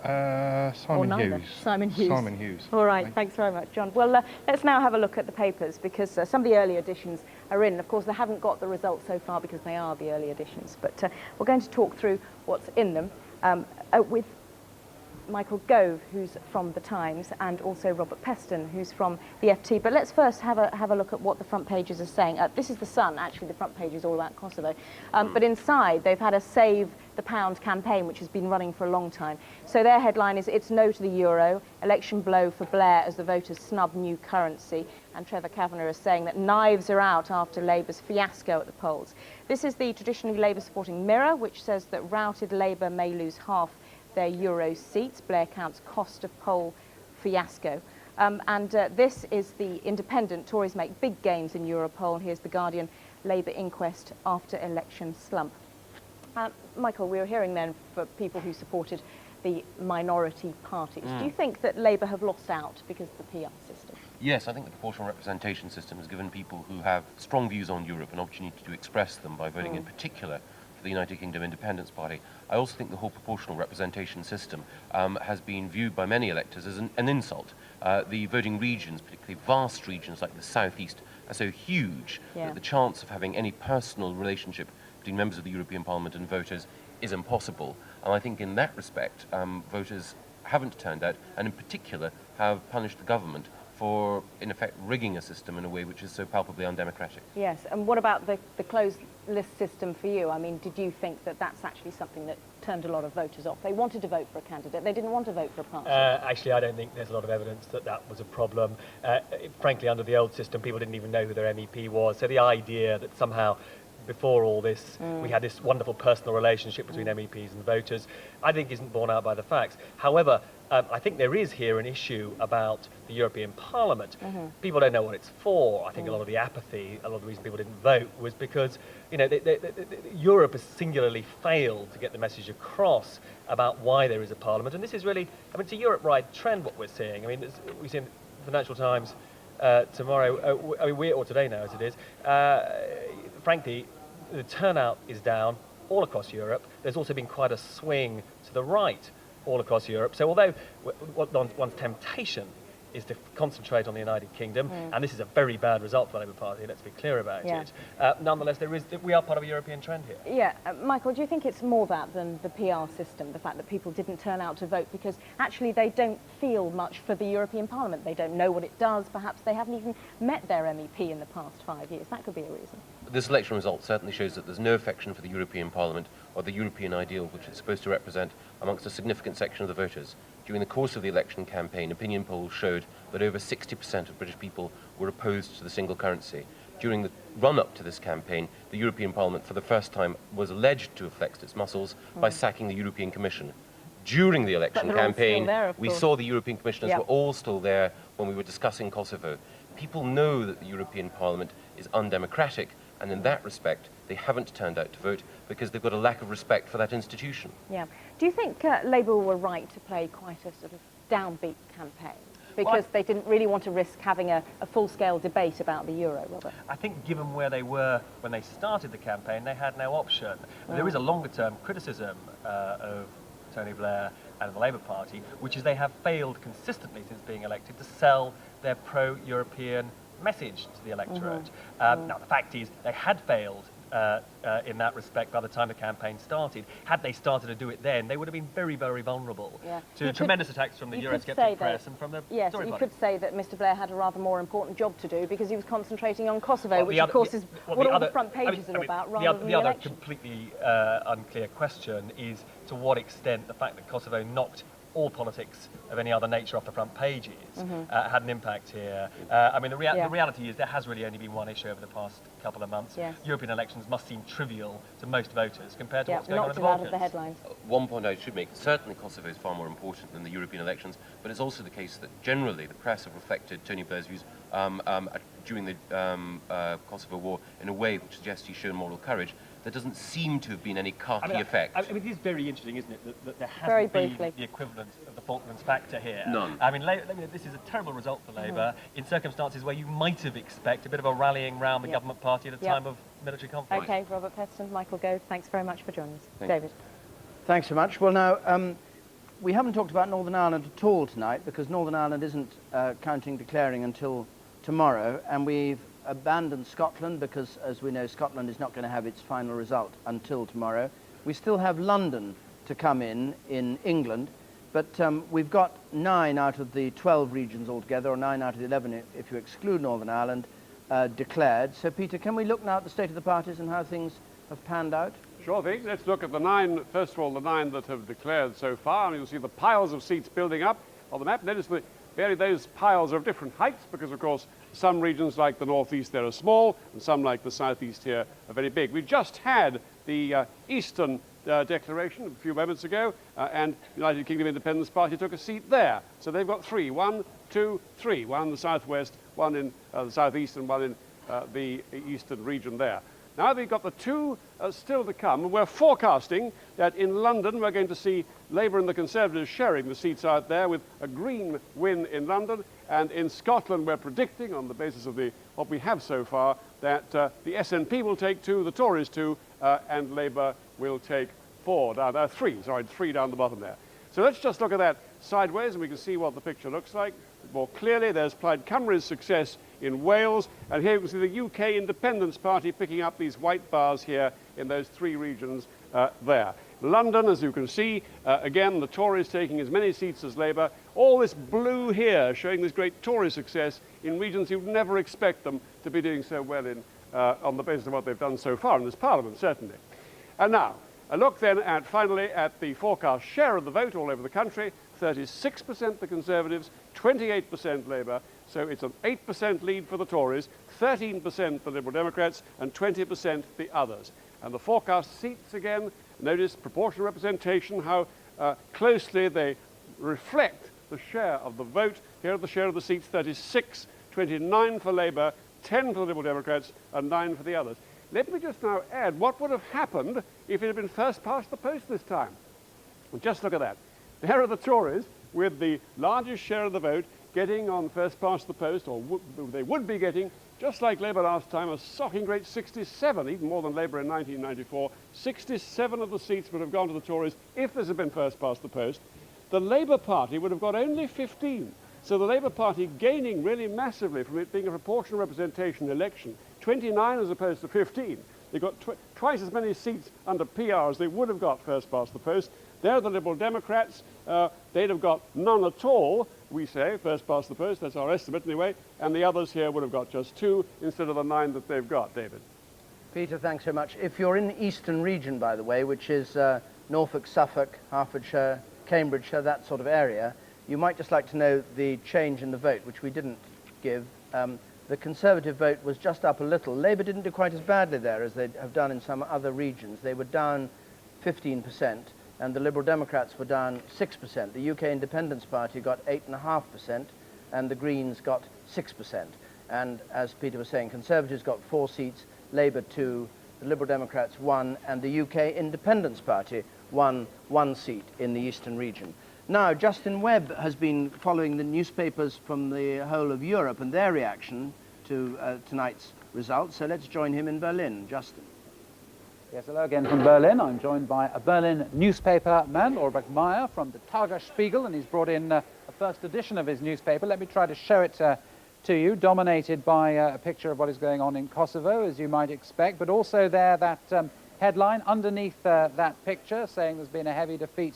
Simon Hughes. Simon Hughes. Simon Hughes. All right, thanks very much, John. Well, let's now have a look at the papers, because some of the early editions are in. Of course, they haven't got the results so far because they are the early editions, but we're going to talk through what's in them with Michael Gove, who's from The Times, and also Robert Peston, who's from the FT. But let's first have a look at what the front pages are saying. This is The Sun. Actually, the front page is all about Kosovo. But inside, they've had a Save the Pound campaign, which has been running for a long time. So their headline is, "It's no to the euro, election blow for Blair as the voters snub new currency." And Trevor Kavanagh is saying that knives are out after Labour's fiasco at the polls. This is the traditionally Labour-supporting Mirror, which says that routed Labour may lose half their euro seats. Blair counts cost of poll fiasco. This is the Independent. Tories make big gains in Europol. Here's the Guardian. Labour inquest after election slump. Michael, we were hearing then for people who supported the minority parties. Do you think that Labour have lost out because of the PR system? Yes, I think the proportional representation system has given people who have strong views on Europe an opportunity to express them by voting in particular for the United Kingdom Independence Party. I also think the whole proportional representation system has been viewed by many electors as an insult. The voting regions, particularly vast regions like the southeast, are so huge that the chance of having any personal relationship between members of the European Parliament and voters is impossible. And I think in that respect, voters haven't turned out, and in particular have punished the government for, in effect, rigging a system in a way which is so palpably undemocratic. Yes, and what about the closed list system for you? I mean, did you think that that's actually something that turned a lot of voters off? They wanted to vote for a candidate, they didn't want to vote for a party. Actually, I don't think there's a lot of evidence that that was a problem. Frankly, under the old system, people didn't even know who their MEP was, so the idea that somehow before all this, we had this wonderful personal relationship between MEPs and voters, I think isn't borne out by the facts. However, I think there is here an issue about the European Parliament. People don't know what it's for. I think a lot of the apathy, a lot of the reason people didn't vote was because, you know, Europe has singularly failed to get the message across about why there is a Parliament. And this is really, I mean, it's a Europe-wide trend what we're seeing. I mean, we see in the Financial Times tomorrow, or today now as it is, frankly, the turnout is down all across Europe. There's also been quite a swing to the right all across Europe. So although one's temptation is to concentrate on the United Kingdom, and this is a very bad result for the Labour Party, let's be clear about it, nonetheless, we are part of a European trend here. Yeah, Michael, do you think it's more that than the PR system, the fact that people didn't turn out to vote because actually they don't feel much for the European Parliament? They don't know what it does, perhaps they haven't even met their MEP in the past 5 years. That could be a reason. This election result certainly shows that there's no affection for the European Parliament or the European ideal which it's supposed to represent amongst a significant section of the voters. During the course of the election campaign, opinion polls showed that over 60% of British people were opposed to the single currency. During the run-up to this campaign, the European Parliament for the first time was alleged to have flexed its muscles by sacking the European Commission. During the election campaign, we saw the European Commissioners were all still there when we were discussing Kosovo. People know that the European Parliament is undemocratic, and in that respect, they haven't turned out to vote because they've got a lack of respect for that institution. Yeah. Do you think Labour were right to play quite a sort of downbeat campaign? Because they didn't really want to risk having a full-scale debate about the euro, Robert? I think given where they were when they started the campaign, they had no option. There is a longer-term criticism of Tony Blair and the Labour Party, which is they have failed consistently since being elected to sell their pro-European message to the electorate. Now, the fact is, they had failed in that respect by the time the campaign started. Had they started to do it then, they would have been very, very vulnerable to tremendous attacks from the Eurosceptic press and from the Tory party. Could say that Mr Blair had a rather more important job to do because he was concentrating on Kosovo, which of course is what all the front pages are about, rather than the election. The other completely unclear question is to what extent the fact that Kosovo knocked all politics of any other nature off the front pages had an impact here. I mean, the reality is there has really only been one issue over the past couple of months. European elections must seem trivial to most voters compared to what's going on in the Balkans. Out of the headlines. One point I should make, certainly Kosovo is far more important than the European elections, but it's also the case that generally the press have reflected Tony Blair's views during the Kosovo war in a way which suggests he's shown moral courage. There doesn't seem to have been any khaki effect. I mean, it is very interesting, isn't it, that there hasn't been the equivalent of the Falklands factor here. None. I mean, this is a terrible result for Labour in circumstances where you might have expected a bit of a rallying round the government party at a time of military conflict. Okay, Robert Peston, Michael Gove, thanks very much for joining us. David. Thanks so much. Well, now, we haven't talked about Northern Ireland at all tonight because Northern Ireland isn't counting declaring until tomorrow, and we've abandoned Scotland because, as we know, Scotland is not going to have its final result until tomorrow. We still have London to come in England, but we've got 9 out of the 12 regions altogether, or 9 out of the 11 if you exclude Northern Ireland, declared. So, Peter, can we look now at the state of the parties and how things have panned out? Sure thing. Let's look at the 9, first of all, the 9 that have declared so far, and you'll see the piles of seats building up on the map. Notice that those piles are of different heights because, of course, some regions like the northeast there are small, and some like the southeast here are very big. We've just had the Eastern Declaration a few moments ago, and United Kingdom Independence Party took a seat there. So they've got 3. 1, 2, 3. One in the southwest, one in the southeast, and one in the eastern region there. Now we've got the 2 still to come, and we're forecasting that in London we're going to see Labour and the Conservatives sharing the seats out there with a Green win in London, and in Scotland we're predicting, on the basis of what we have so far, that the SNP will take 2, the Tories 2, and Labour will take 3 down the bottom there. So let's just look at that sideways and we can see what the picture looks like. More clearly, there's Plaid Cymru's success in Wales, and here you can see the UK Independence Party picking up these white bars here in those 3 regions there. London, as you can see, again, the Tories taking as many seats as Labour. All this blue here showing this great Tory success in regions you'd never expect them to be doing so well in, on the basis of what they've done so far in this Parliament, certainly. And now, a look then at, finally, at the forecast share of the vote all over the country. 36% the Conservatives, 28% Labour, so it's an 8% lead for the Tories, 13% the Liberal Democrats, and 20% the others. And the forecast seats again, notice proportional representation, how closely they reflect the share of the vote. Here are the share of the seats, 36, 29 for Labour, 10 for the Liberal Democrats, and 9 for the others. Let me just now add what would have happened if it had been first past the post this time. Well, just look at that. There are the Tories with the largest share of the vote getting on first past the post, or they would be getting, just like Labour last time, a shocking great 67, even more than Labour in 1994. 67 of the seats would have gone to the Tories if this had been first past the post. The Labour Party would have got only 15. So the Labour Party gaining really massively from it being a proportional representation election. 29 as opposed to 15. They got twice as many seats under PR as they would have got first past the post. They're the Liberal Democrats. They'd have got none at all, we say, first past the post. That's our estimate anyway. And the others here would have got just 2 instead of the 9 that they've got. David. Peter, thanks so much. If you're in the eastern region, by the way, which is Norfolk, Suffolk, Hertfordshire, Cambridgeshire, that sort of area, you might just like to know the change in the vote, which we didn't give. The Conservative vote was just up a little. Labour didn't do quite as badly there as they have done in some other regions. They were down 15%, and the Liberal Democrats were down 6%. The UK Independence Party got 8.5%, and the Greens got 6%. And as Peter was saying, Conservatives got 4 seats, Labour 2, the Liberal Democrats 1, and the UK Independence Party won 1 seat in the eastern region. Now, Justin Webb has been following the newspapers from the whole of Europe and their reaction to tonight's results, so let's join him in Berlin. Justin. Yes, hello again from Berlin. I'm joined by a Berlin newspaper man, Ulrich Meyer, from the Tagesspiegel, and he's brought in a first edition of his newspaper. Let me try to show it to you, dominated by a picture of what is going on in Kosovo, as you might expect, but also there that headline underneath that picture saying there's been a heavy defeat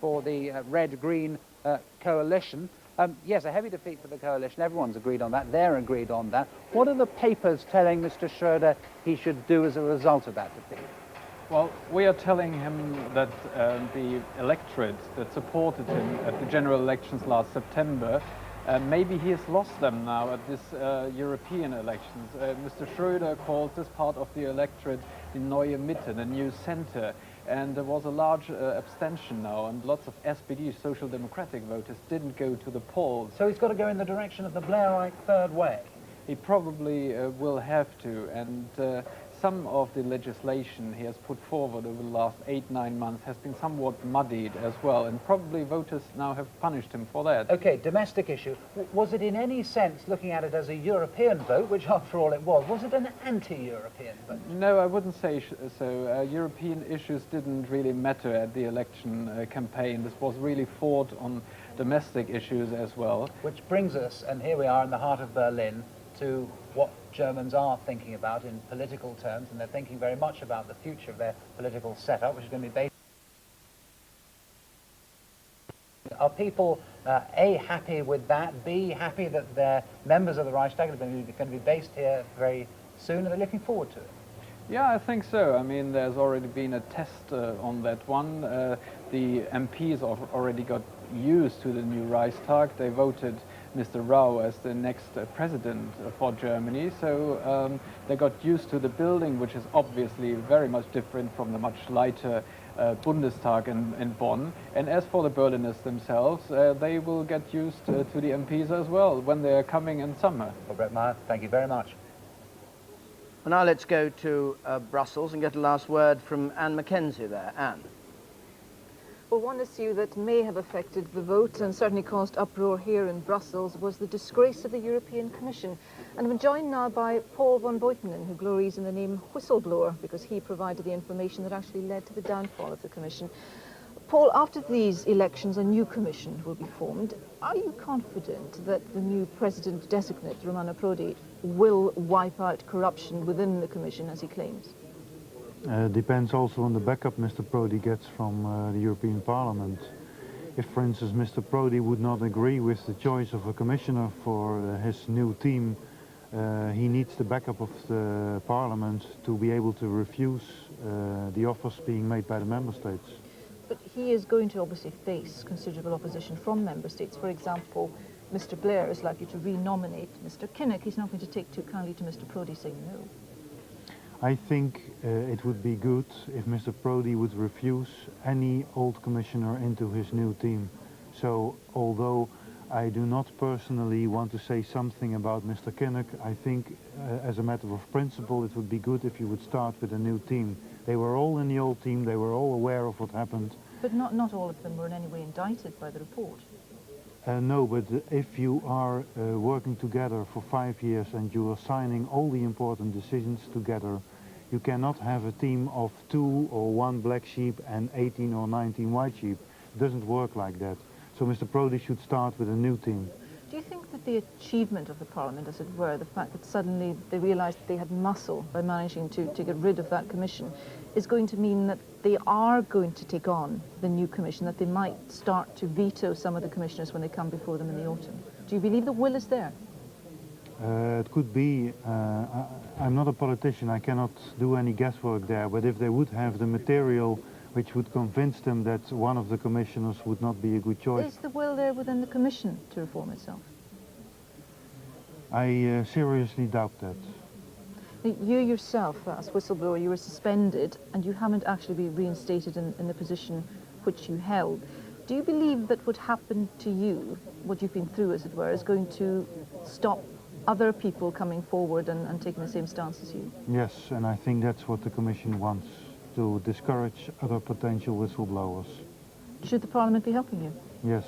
for the red-green coalition. Yes, a heavy defeat for the coalition. Everyone's agreed on that. They're agreed on that. What are the papers telling Mr. Schroeder he should do as a result of that defeat? Well, we are telling him that the electorate that supported him at the general elections last September, maybe he has lost them now at this European elections. Mr. Schroeder calls this part of the electorate the Neue Mitte, the new center. And there was a large abstention now, and lots of SPD, Social Democratic voters, didn't go to the polls. So he's got to go in the direction of the Blairite third way? He probably will have to, and some of the legislation he has put forward over the last 8-9 months has been somewhat muddied as well, and probably voters now have punished him for that. Okay, domestic issue. Was it in any sense, looking at it as a European vote, which after all it was it an anti-European vote? No, I wouldn't say so. European issues didn't really matter at the election campaign. This was really fought on domestic issues as well. Which brings us, and here we are in the heart of Berlin, to what Germans are thinking about in political terms, and they're thinking very much about the future of their political setup, which is going to be based. Are people, A, happy with that, B, happy that their members of the Reichstag are going to be based here very soon? Are they looking forward to it? Yeah, I think so. I mean, there's already been a test on that one. The MPs have already got used to the new Reichstag. They voted Mr. Rau as the next president for Germany, so they got used to the building, which is obviously very much different from the much lighter Bundestag in Bonn. And as for the Berliners themselves, they will get used to the MPs as well when they are coming in summer. Robert Meyer, thank you very much. Well, now let's go to Brussels and get a last word from Anne Mackenzie there. Anne. Well, one issue that may have affected the vote and certainly caused uproar here in Brussels was the disgrace of the European Commission. And I'm joined now by Paul van Buitenen, who glories in the name whistleblower because he provided the information that actually led to the downfall of the Commission. Paul, after these elections, a new Commission will be formed. Are you confident that the new President-designate, Romano Prodi, will wipe out corruption within the Commission, as he claims? Depends also on the backup Mr. Prodi gets from the European Parliament. If, for instance, Mr. Prodi would not agree with the choice of a commissioner for his new team, he needs the backup of the Parliament to be able to refuse the offers being made by the Member States. But he is going to obviously face considerable opposition from Member States. For example, Mr. Blair is likely to re-nominate Mr. Kinnock. He's not going to take too kindly to Mr. Prodi saying no. I think it would be good if Mr. Prodi would refuse any old commissioner into his new team. So, although I do not personally want to say something about Mr. Kinnock, I think as a matter of principle it would be good if you would start with a new team. They were all in the old team, they were all aware of what happened. But not all of them were in any way indicted by the report. No, but if you are working together for 5 years and you are signing all the important decisions together, you cannot have a team of 2 or 1 black sheep and 18 or 19 white sheep. It doesn't work like that. So Mr. Prodi should start with a new team. Do you think that the achievement of the Parliament, as it were, the fact that suddenly they realised that they had muscle by managing to get rid of that Commission, is going to mean that they are going to take on the new Commission, that they might start to veto some of the commissioners when they come before them in the autumn? Do you believe the will is there? It could be. I'm not a politician, I cannot do any guesswork there, but if they would have the material which would convince them that one of the commissioners would not be a good choice. Is the will there within the Commission to reform itself? I seriously doubt that. You yourself, as whistleblower, you were suspended and you haven't actually been reinstated in the position which you held. Do you believe that what happened to you, what you've been through as it were, is going to stop other people coming forward and taking the same stance as you? Yes, and I think that's what the Commission wants, to discourage other potential whistleblowers. Should the Parliament be helping you? Yes,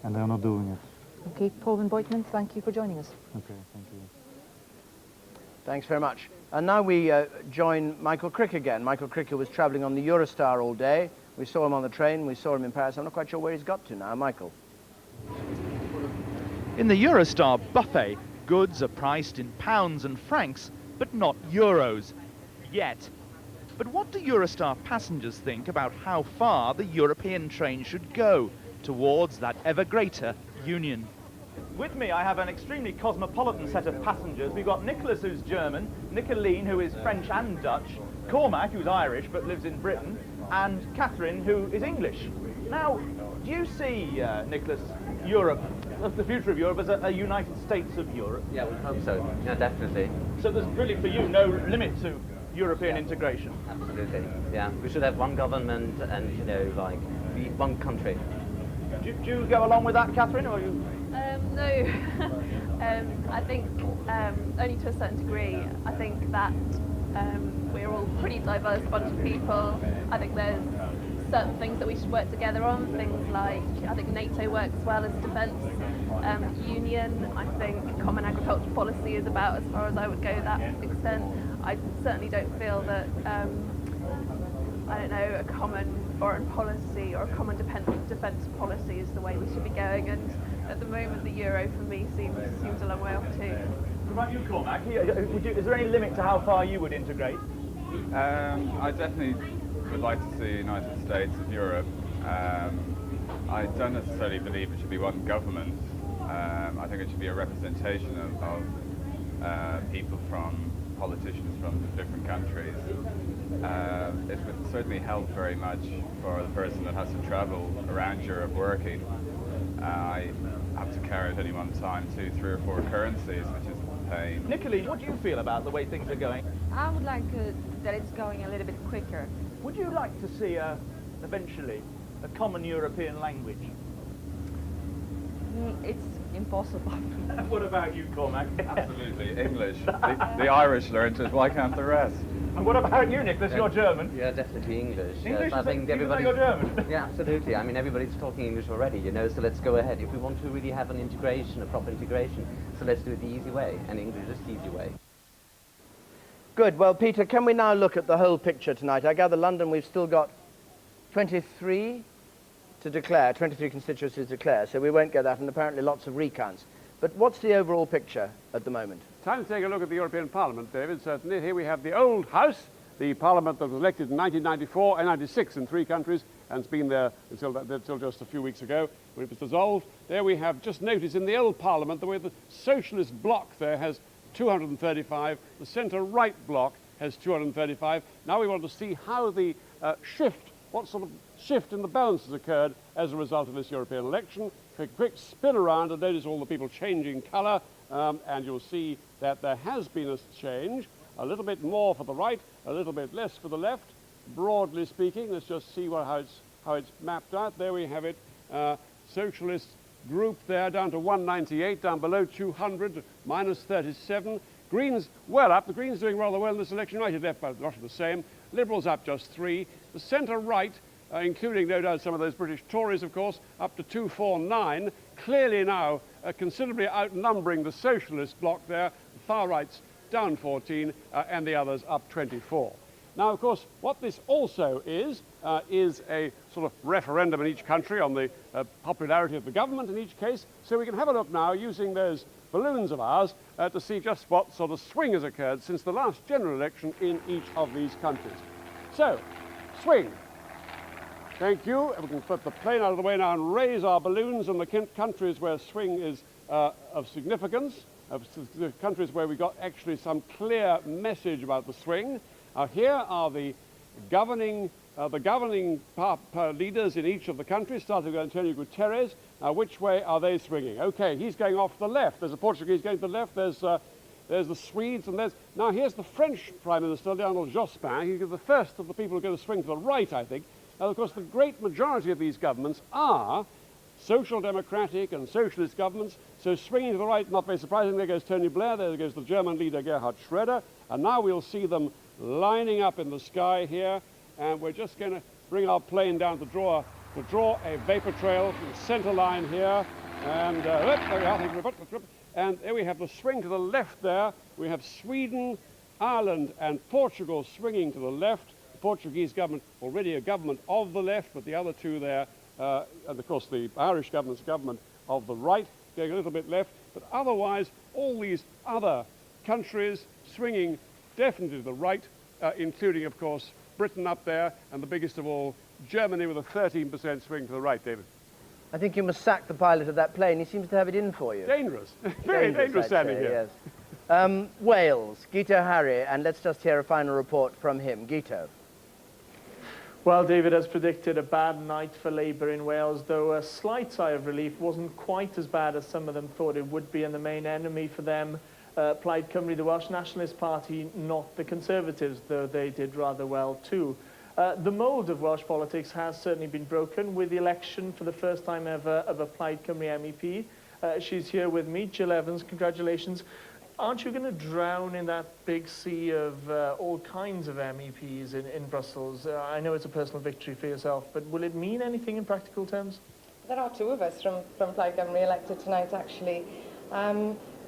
and they're not doing it. Okay, Paul van Buitenen, thank you for joining us. Okay, thank you. Thanks very much. And now we join Michael Crick again. Michael Crick was travelling on the Eurostar all day. We saw him on the train, we saw him in Paris. I'm not quite sure where he's got to now. Michael. In the Eurostar buffet, goods are priced in pounds and francs, but not euros. Yet. But what do Eurostar passengers think about how far the European train should go towards that ever greater union? With me, I have an extremely cosmopolitan set of passengers. We've got Nicholas, who's German, Nicoline, who is French and Dutch, Cormac, who's Irish but lives in Britain, and Catherine, who is English. Now, do you see, Nicholas, Europe, the future of Europe as a United States of Europe? Yeah, we hope so. Yeah, definitely. So there's really, for you, no limit to European integration? Absolutely. Yeah, we should have one government and, you know, like, be one country. Do you go along with that, Catherine, or you? No. I think only to a certain degree. I think that we're all a pretty diverse bunch of people. I think there's certain things that we should work together on, things like, I think NATO works well as a defence union. I think common agricultural policy is about as far as I would go to that extent. I certainly don't feel that, I don't know, a common foreign policy or a common defence policy is the way we should be going, and at the moment the euro for me seems a long way off too. What about you, Cormac? Is there any limit to how far you would integrate? I definitely would like to see a United States of Europe. I don't necessarily believe it should be one government. I think it should be a representation of people politicians from different countries. It would certainly help very much for the person that has to travel around Europe working. I have to carry at any one time 2, 3 or 4 currencies, which is a pain. Nicoline, what do you feel about the way things are going? I would like that it's going a little bit quicker. Would you like to see, eventually, a common European language? It's impossible. What about you, Cormac? Absolutely, English. The Irish learned it, why can't the rest? And what about you, Nicholas? You're German. Yeah, definitely English. English? Yes, I think everybody. You're German. Yeah, absolutely. I mean, everybody's talking English already, you know. So let's go ahead. If we want to really have an integration, a proper integration, so let's do it the easy way. And English is the easy way. Good. Well, Peter, can we now look at the whole picture tonight? I gather London, we've still got 23 to declare, 23 constituencies to declare, so we won't get that, and apparently lots of recounts. But what's the overall picture at the moment? Time to take a look at the European Parliament, David. Certainly, here we have the old House, the Parliament that was elected in 1994 and 96 in 3 countries, and it's been there until just a few weeks ago when it was dissolved. There we have, just notice, in the old Parliament, the way the Socialist bloc there has 235, the centre-right bloc has 235. Now we want to see how the what sort of shift in the balance has occurred as a result of this European election. Take a quick spin around and notice all the people changing colour, and you'll see that there has been a change, a little bit more for the right, a little bit less for the left. Broadly speaking, let's just see how it's mapped out. There we have it, Socialist group there down to 198, down below 200, minus 37. Greens well up. The Greens doing rather well in this election. United left about roughly the same. Liberals up just 3. The centre-right, including no doubt some of those British Tories, of course, up to 249. Clearly now considerably outnumbering the Socialist bloc there. The far right's down 14 and the others up 24. Now, of course, what this also is a sort of referendum in each country on the popularity of the government in each case. So we can have a look now using those balloons of ours to see just what sort of swing has occurred since the last general election in each of these countries. So, swing. Thank you. We can put the plane out of the way now and raise our balloons in the countries where swing is of significance, the countries where we got actually some clear message about the swing. Here are the governing leaders in each of the countries, starting with Antonio Guterres. Now, which way are they swinging? Okay, he's going off to the left. There's a Portuguese going to the left. There's the Swedes, and now here's the French Prime Minister, Donald Jospin. He's the first of the people who are going to swing to the right, I think. Now, of course, the great majority of these governments are social democratic and socialist governments, so swinging to the right, not very surprising. There goes Tony Blair, there goes the German leader Gerhard Schroeder, and now we'll see them lining up in the sky here, and we're just going to bring our plane down to draw a vapor trail from the center line here, and there we are, and there we have the swing to the left there. We have Sweden, Ireland and Portugal swinging to the left. The Portuguese government already a government of the left, but the other two there, and of course the Irish government's government of the right, going a little bit left, but otherwise all these other countries swinging definitely to the right, including, of course, Britain up there, and the biggest of all, Germany, with a 13% swing to the right, David. I think you must sack the pilot of that plane. He seems to have it in for you. Dangerous. Very dangerous standing here. Yes. Wales, Guito Harry, and let's just hear a final report from him. Guito. Well, David, as predicted, a bad night for Labour in Wales, though a slight sigh of relief. Wasn't quite as bad as some of them thought it would be, and the main enemy for them, Plaid Cymru, the Welsh Nationalist Party, not the Conservatives, though they did rather well too. The mould of Welsh politics has certainly been broken with the election for the first time ever of a Plaid Cymru MEP. She's here with me, Jill Evans, congratulations. Aren't you going to drown in that big sea of all kinds of MEPs in Brussels? I know it's a personal victory for yourself, but will it mean anything in practical terms? There are 2 of us from Plaid Cymru elected tonight, actually.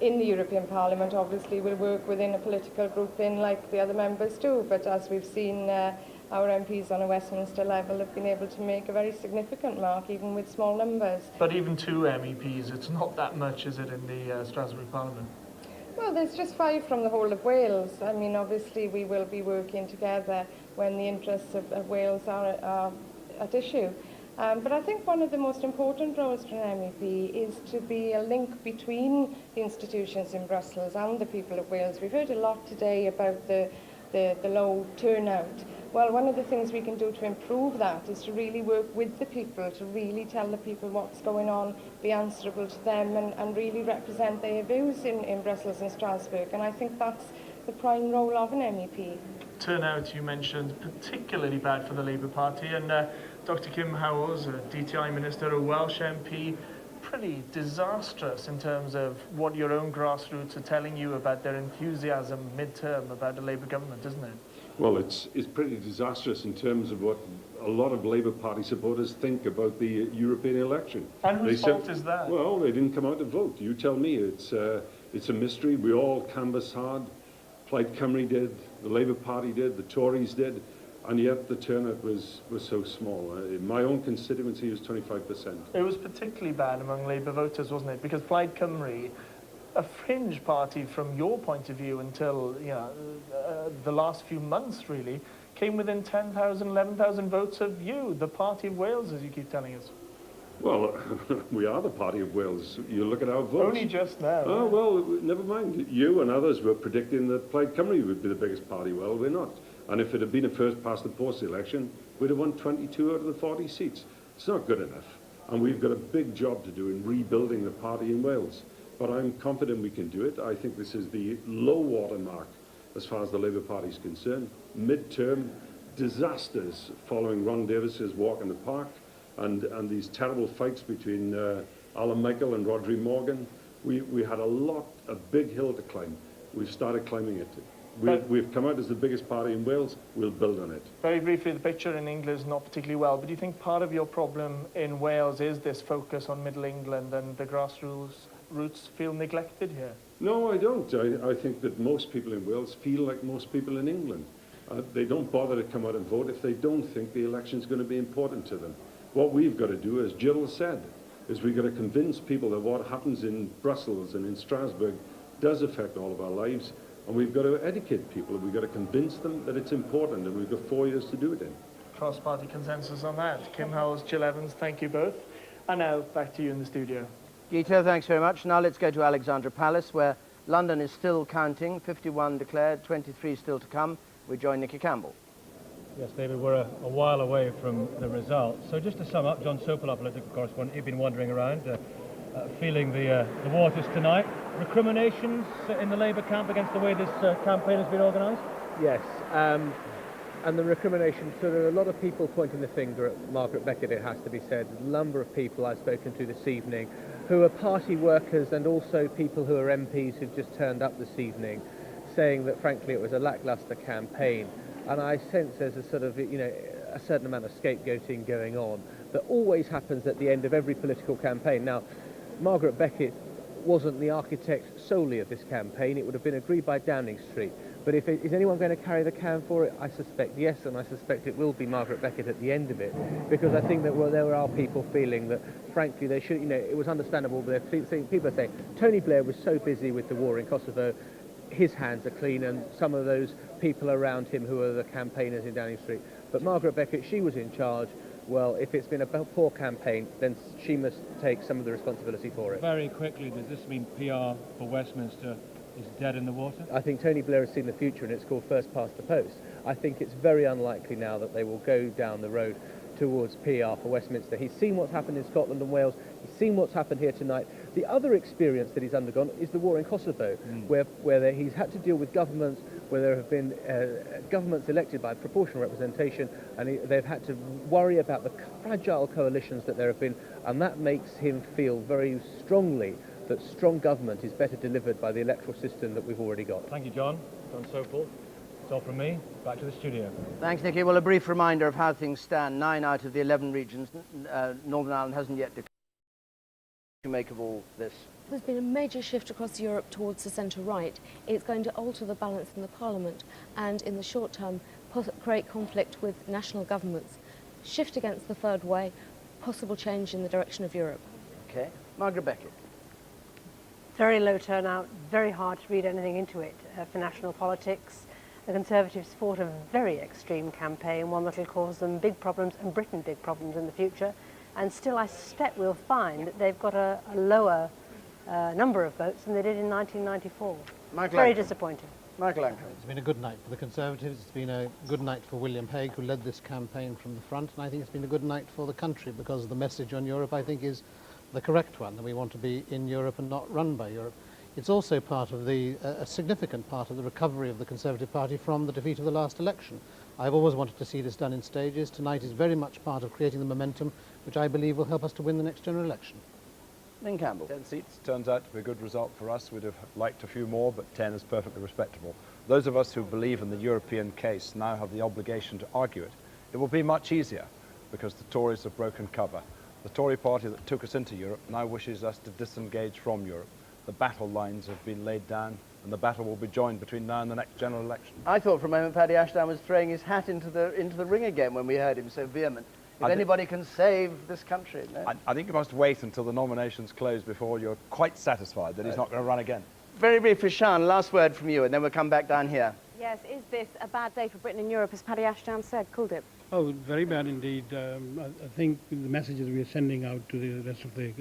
In the European Parliament, obviously, we'll work within a political grouping like the other members do, but as we've seen, our MPs on a Westminster level have been able to make a very significant mark, even with small numbers. But even 2 MEPs, it's not that much, is it, in the Strasbourg Parliament? Well, there's just 5 from the whole of Wales. I mean, obviously, we will be working together when the interests of Wales are at issue. But I think one of the most important roles for an MEP is to be a link between the institutions in Brussels and the people of Wales. We've heard a lot today about the low turnout. Well, one of the things we can do to improve that is to really work with the people, to really tell the people what's going on, be answerable to them, and really represent their views in Brussels and Strasbourg. And I think that's the prime role of an MEP. Turnout, you mentioned, particularly bad for the Labour Party, and Dr Kim Howells, a DTI Minister, a Welsh MP, pretty disastrous in terms of what your own grassroots are telling you about their enthusiasm mid-term about the Labour government, isn't it? Well, it's pretty disastrous in terms of what a lot of Labour Party supporters think about the European election. And whose fault is that? Well, they didn't come out to vote. You tell me. It's a mystery. We all canvassed hard. Plaid Cymru did, the Labour Party did, the Tories did, and yet the turnout was so small. In my own constituency, it was 25%. It was particularly bad among Labour voters, wasn't it? Because Plaid Cymru, a fringe party from your point of view until the last few months, really, came within 10,000, 11,000 votes of you, the Party of Wales, as you keep telling us. Well, we are the Party of Wales. You look at our votes. Only just now. Oh, well, never mind. You and others were predicting that Plaid Cymru would be the biggest party. Well, we're not. And if it had been a first-past-the-post election, we'd have won 22 out of the 40 seats. It's not good enough. And we've got a big job to do in rebuilding the party in Wales. But I'm confident we can do it. I think this is the low-water mark as far as the Labour Party is concerned. Mid-term disasters following Ron Davis's walk in the park, and these terrible fights between Alan Michael and Rodri Morgan. We had a big hill to climb. We've started climbing it. We've come out as the biggest party in Wales. We'll build on it. Very briefly, the picture in England is not particularly well, but do you think part of your problem in Wales is this focus on Middle England and the grassroots feel neglected here? No, I don't. I think that most people in Wales feel like most people in England. They don't bother to come out and vote if they don't think the election's going to be important to them. What we've got to do, as Jill said, is we've got to convince people that what happens in Brussels and in Strasbourg does affect all of our lives, and we've got to educate people, and we've got to convince them that it's important, and we've got 4 years to do it in. Cross-party consensus on that. Kim Howells, Jill Evans, thank you both. And now, back to you in the studio. Gito, thanks very much. Now let's go to Alexandra Palace, where London is still counting, 51 declared, 23 still to come. We join Nicky Campbell. Yes, David, we're a while away from the results. So just to sum up, John Sopel, our political correspondent, you've been wandering around, feeling the waters tonight. Recriminations in the Labour camp against the way this campaign has been organised? Yes, and the recriminations, so there are a lot of people pointing the finger at Margaret Beckett, it has to be said. A number of people I've spoken to this evening who are party workers and also people who are MPs who've just turned up this evening, saying that frankly it was a lacklustre campaign. And I sense there's a sort of, a certain amount of scapegoating going on that always happens at the end of every political campaign. Now, Margaret Beckett wasn't the architect solely of this campaign. It would have been agreed by Downing Street. But is anyone going to carry the can for it? I suspect yes, and I suspect it will be Margaret Beckett at the end of it, because I think that there are people feeling that, frankly, they should, it was understandable, but people are saying Tony Blair was so busy with the war in Kosovo, his hands are clean, and some of those people around him who are the campaigners in Downing Street. But Margaret Beckett, she was in charge. Well, if it's been a poor campaign, then she must take some of the responsibility for it. Very quickly, does this mean PR for Westminster is dead in the water? I think Tony Blair has seen the future, and it's called first past the post. I think it's very unlikely now that they will go down the road towards PR for Westminster. He's seen what's happened in Scotland and Wales. He's seen what's happened here tonight. The other experience that he's undergone is the war in Kosovo, where he's had to deal with governments, where there have been governments elected by proportional representation, and they've had to worry about the fragile coalitions that there have been, and that makes him feel very strongly that strong government is better delivered by the electoral system that we've already got. Thank you, John. John Sopel. That's all from me. Back to the studio. Thanks, Nicky. Well, a brief reminder of how things stand. 9 out of the 11 regions, Northern Ireland hasn't yet declared. What do you make of all this? There's been a major shift across Europe towards the centre-right. It's going to alter the balance in the Parliament and, in the short term, create conflict with national governments. Shift against the third way, possible change in the direction of Europe. Okay. Margaret Beckett. Very low turnout, very hard to read anything into it for national politics. The Conservatives fought a very extreme campaign, one that will cause them big problems and Britain big problems in the future. And still, I suspect we'll find that they've got a lower number of votes than they did in 1994. Very disappointing. Michael Anker. It's been a good night for the Conservatives. It's been a good night for William Hague, who led this campaign from the front. And I think it's been a good night for the country, because the message on Europe, I think, is the correct one, that we want to be in Europe and not run by Europe. It's also part of a significant part of the recovery of the Conservative Party from the defeat of the last election. I've always wanted to see this done in stages. Tonight is very much part of creating the momentum which I believe will help us to win the next general election. Lynn Campbell. 10 seats turns out to be a good result for us. We'd have liked a few more, but 10 is perfectly respectable. Those of us who believe in the European case now have the obligation to argue it. It will be much easier because the Tories have broken cover. The Tory party that took us into Europe now wishes us to disengage from Europe. The battle lines have been laid down, and the battle will be joined between now and the next general election. I thought for a moment Paddy Ashdown was throwing his hat into the ring again when we heard him so vehement. If anybody can save this country. No? I think you must wait until the nominations close before you're quite satisfied that he's not going to run again. Very briefly, Sian, last word from you, and then we'll come back down here. Yes, is this a bad day for Britain and Europe, as Paddy Ashdown said, called it? Oh, very bad indeed. I think the messages we are sending out to the rest of the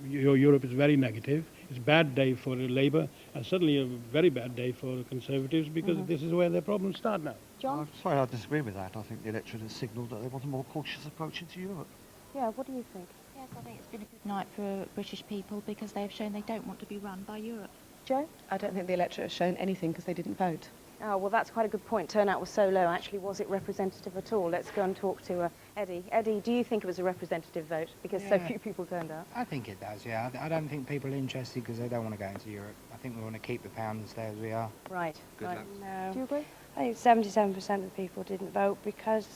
Europe is very negative. It's a bad day for Labour, and certainly a very bad day for the Conservatives, because this is where their problems start now. John? I'm sorry, I disagree with that. I think the electorate has signalled that they want a more cautious approach into Europe. Yeah, what do you think? Yes, I think it's been a good night for British people because they have shown they don't want to be run by Europe. Jo? I don't think the electorate has shown anything because they didn't vote. Oh, well, that's quite a good point. Turnout was so low. Actually, was it representative at all? Let's go and talk to Eddie. Eddie, do you think it was a representative vote because so few people turned out? I think it does, yeah. I don't think people are interested because they don't want to go into Europe. I think we want to keep the pound and stay as we are. Right. Good luck. No. Do you agree? I think 77% of people didn't vote because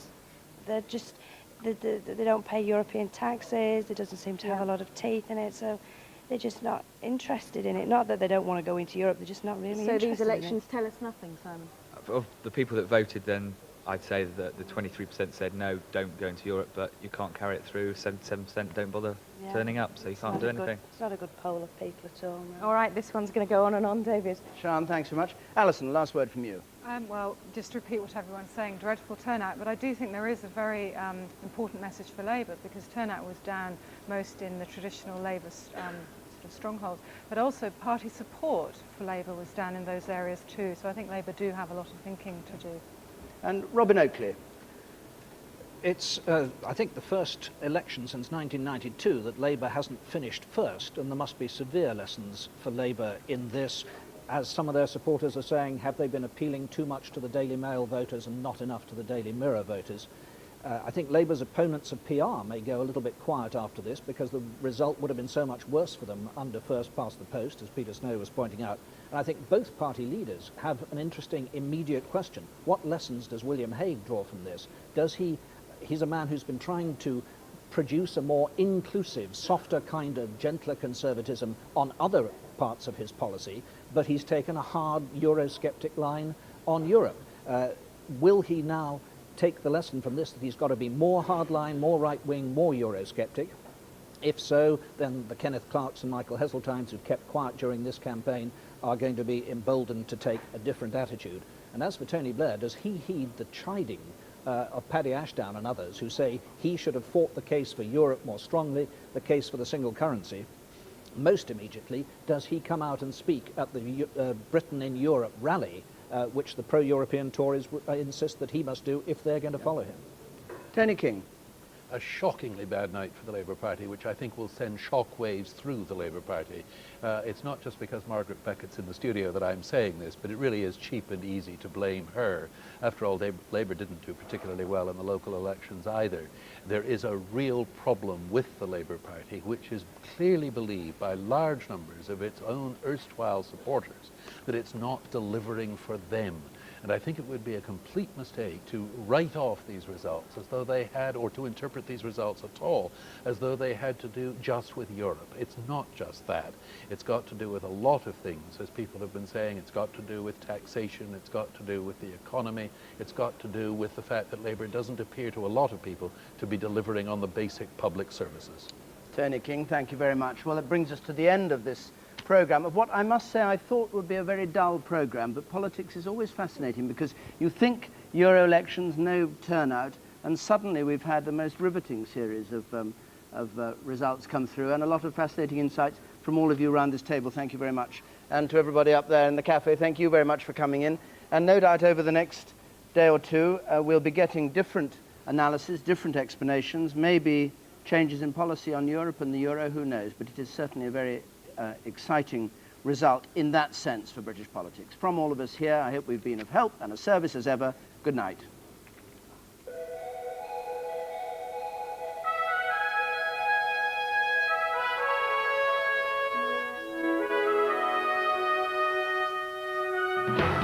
they're just, they don't pay European taxes, it doesn't seem to have a lot of teeth in it, so they're just not interested in it. Not that they don't want to go into Europe, they're just not really interested in it. So these elections tell us nothing, Simon? Of the people that voted, then I'd say that the 23% said no, don't go into Europe, but you can't carry it through. 77% don't bother turning up, so you can't do anything. It's not a good poll of people at all. No. All right, this one's going to go on and on, David. Sian, thanks very much. Alison, last word from you. Well, just to repeat what everyone's saying, dreadful turnout, but I do think there is a very important message for Labour, because turnout was down most in the traditional Labour sort of strongholds, but also party support for Labour was down in those areas too, so I think Labour do have a lot of thinking to do. And Robin Oakley. It's, I think, the first election since 1992 that Labour hasn't finished first, and there must be severe lessons for Labour in this. As some of their supporters are saying, have they been appealing too much to the Daily Mail voters and not enough to the Daily Mirror voters? I think Labour's opponents of PR may go a little bit quiet after this, because the result would have been so much worse for them under first past the post, as Peter Snow was pointing out. And I think both party leaders have an interesting immediate question. What lessons does William Hague draw from this? He's a man who's been trying to produce a more inclusive, softer kind of gentler conservatism on other parts of his policy, but he's taken a hard Eurosceptic line on Europe. Will he now take the lesson from this, that he's got to be more hardline, more right-wing, more Eurosceptic? If so, then the Kenneth Clarks and Michael Heseltines, who've kept quiet during this campaign, are going to be emboldened to take a different attitude. And as for Tony Blair, does he heed the chiding of Paddy Ashdown and others who say he should have fought the case for Europe more strongly, the case for the single currency? Most immediately, does he come out and speak at the Britain in Europe rally, which the pro-European Tories insist that he must do if they're going to follow him? Tony King. A shockingly bad night for the Labour Party, which I think will send shockwaves through the Labour Party. It's not just because Margaret Beckett's in the studio that I'm saying this, but it really is cheap and easy to blame her. After all, Labour didn't do particularly well in the local elections either. There is a real problem with the Labour Party, which is clearly believed by large numbers of its own erstwhile supporters that it's not delivering for them. And I think it would be a complete mistake to write off these results as though they had, or to interpret these results at all, as though they had to do just with Europe. It's not just that. It's got to do with a lot of things, as people have been saying. It's got to do with taxation, it's got to do with the economy, it's got to do with the fact that Labour doesn't appear to a lot of people to be delivering on the basic public services. Tony King, thank you very much. Well, it brings us to the end of this programme of what I must say I thought would be a very dull programme, but politics is always fascinating, because you think Euro elections, no turnout, and suddenly we've had the most riveting series of results come through, and a lot of fascinating insights from all of you around this table. Thank you very much. And to everybody up there in the cafe, thank you very much for coming in. And no doubt over the next day or two, we'll be getting different analysis, different explanations, maybe changes in policy on Europe and the Euro, who knows, but it is certainly a very exciting result in that sense for British politics. From all of us here, I hope we've been of help and a service as ever. Good night. you.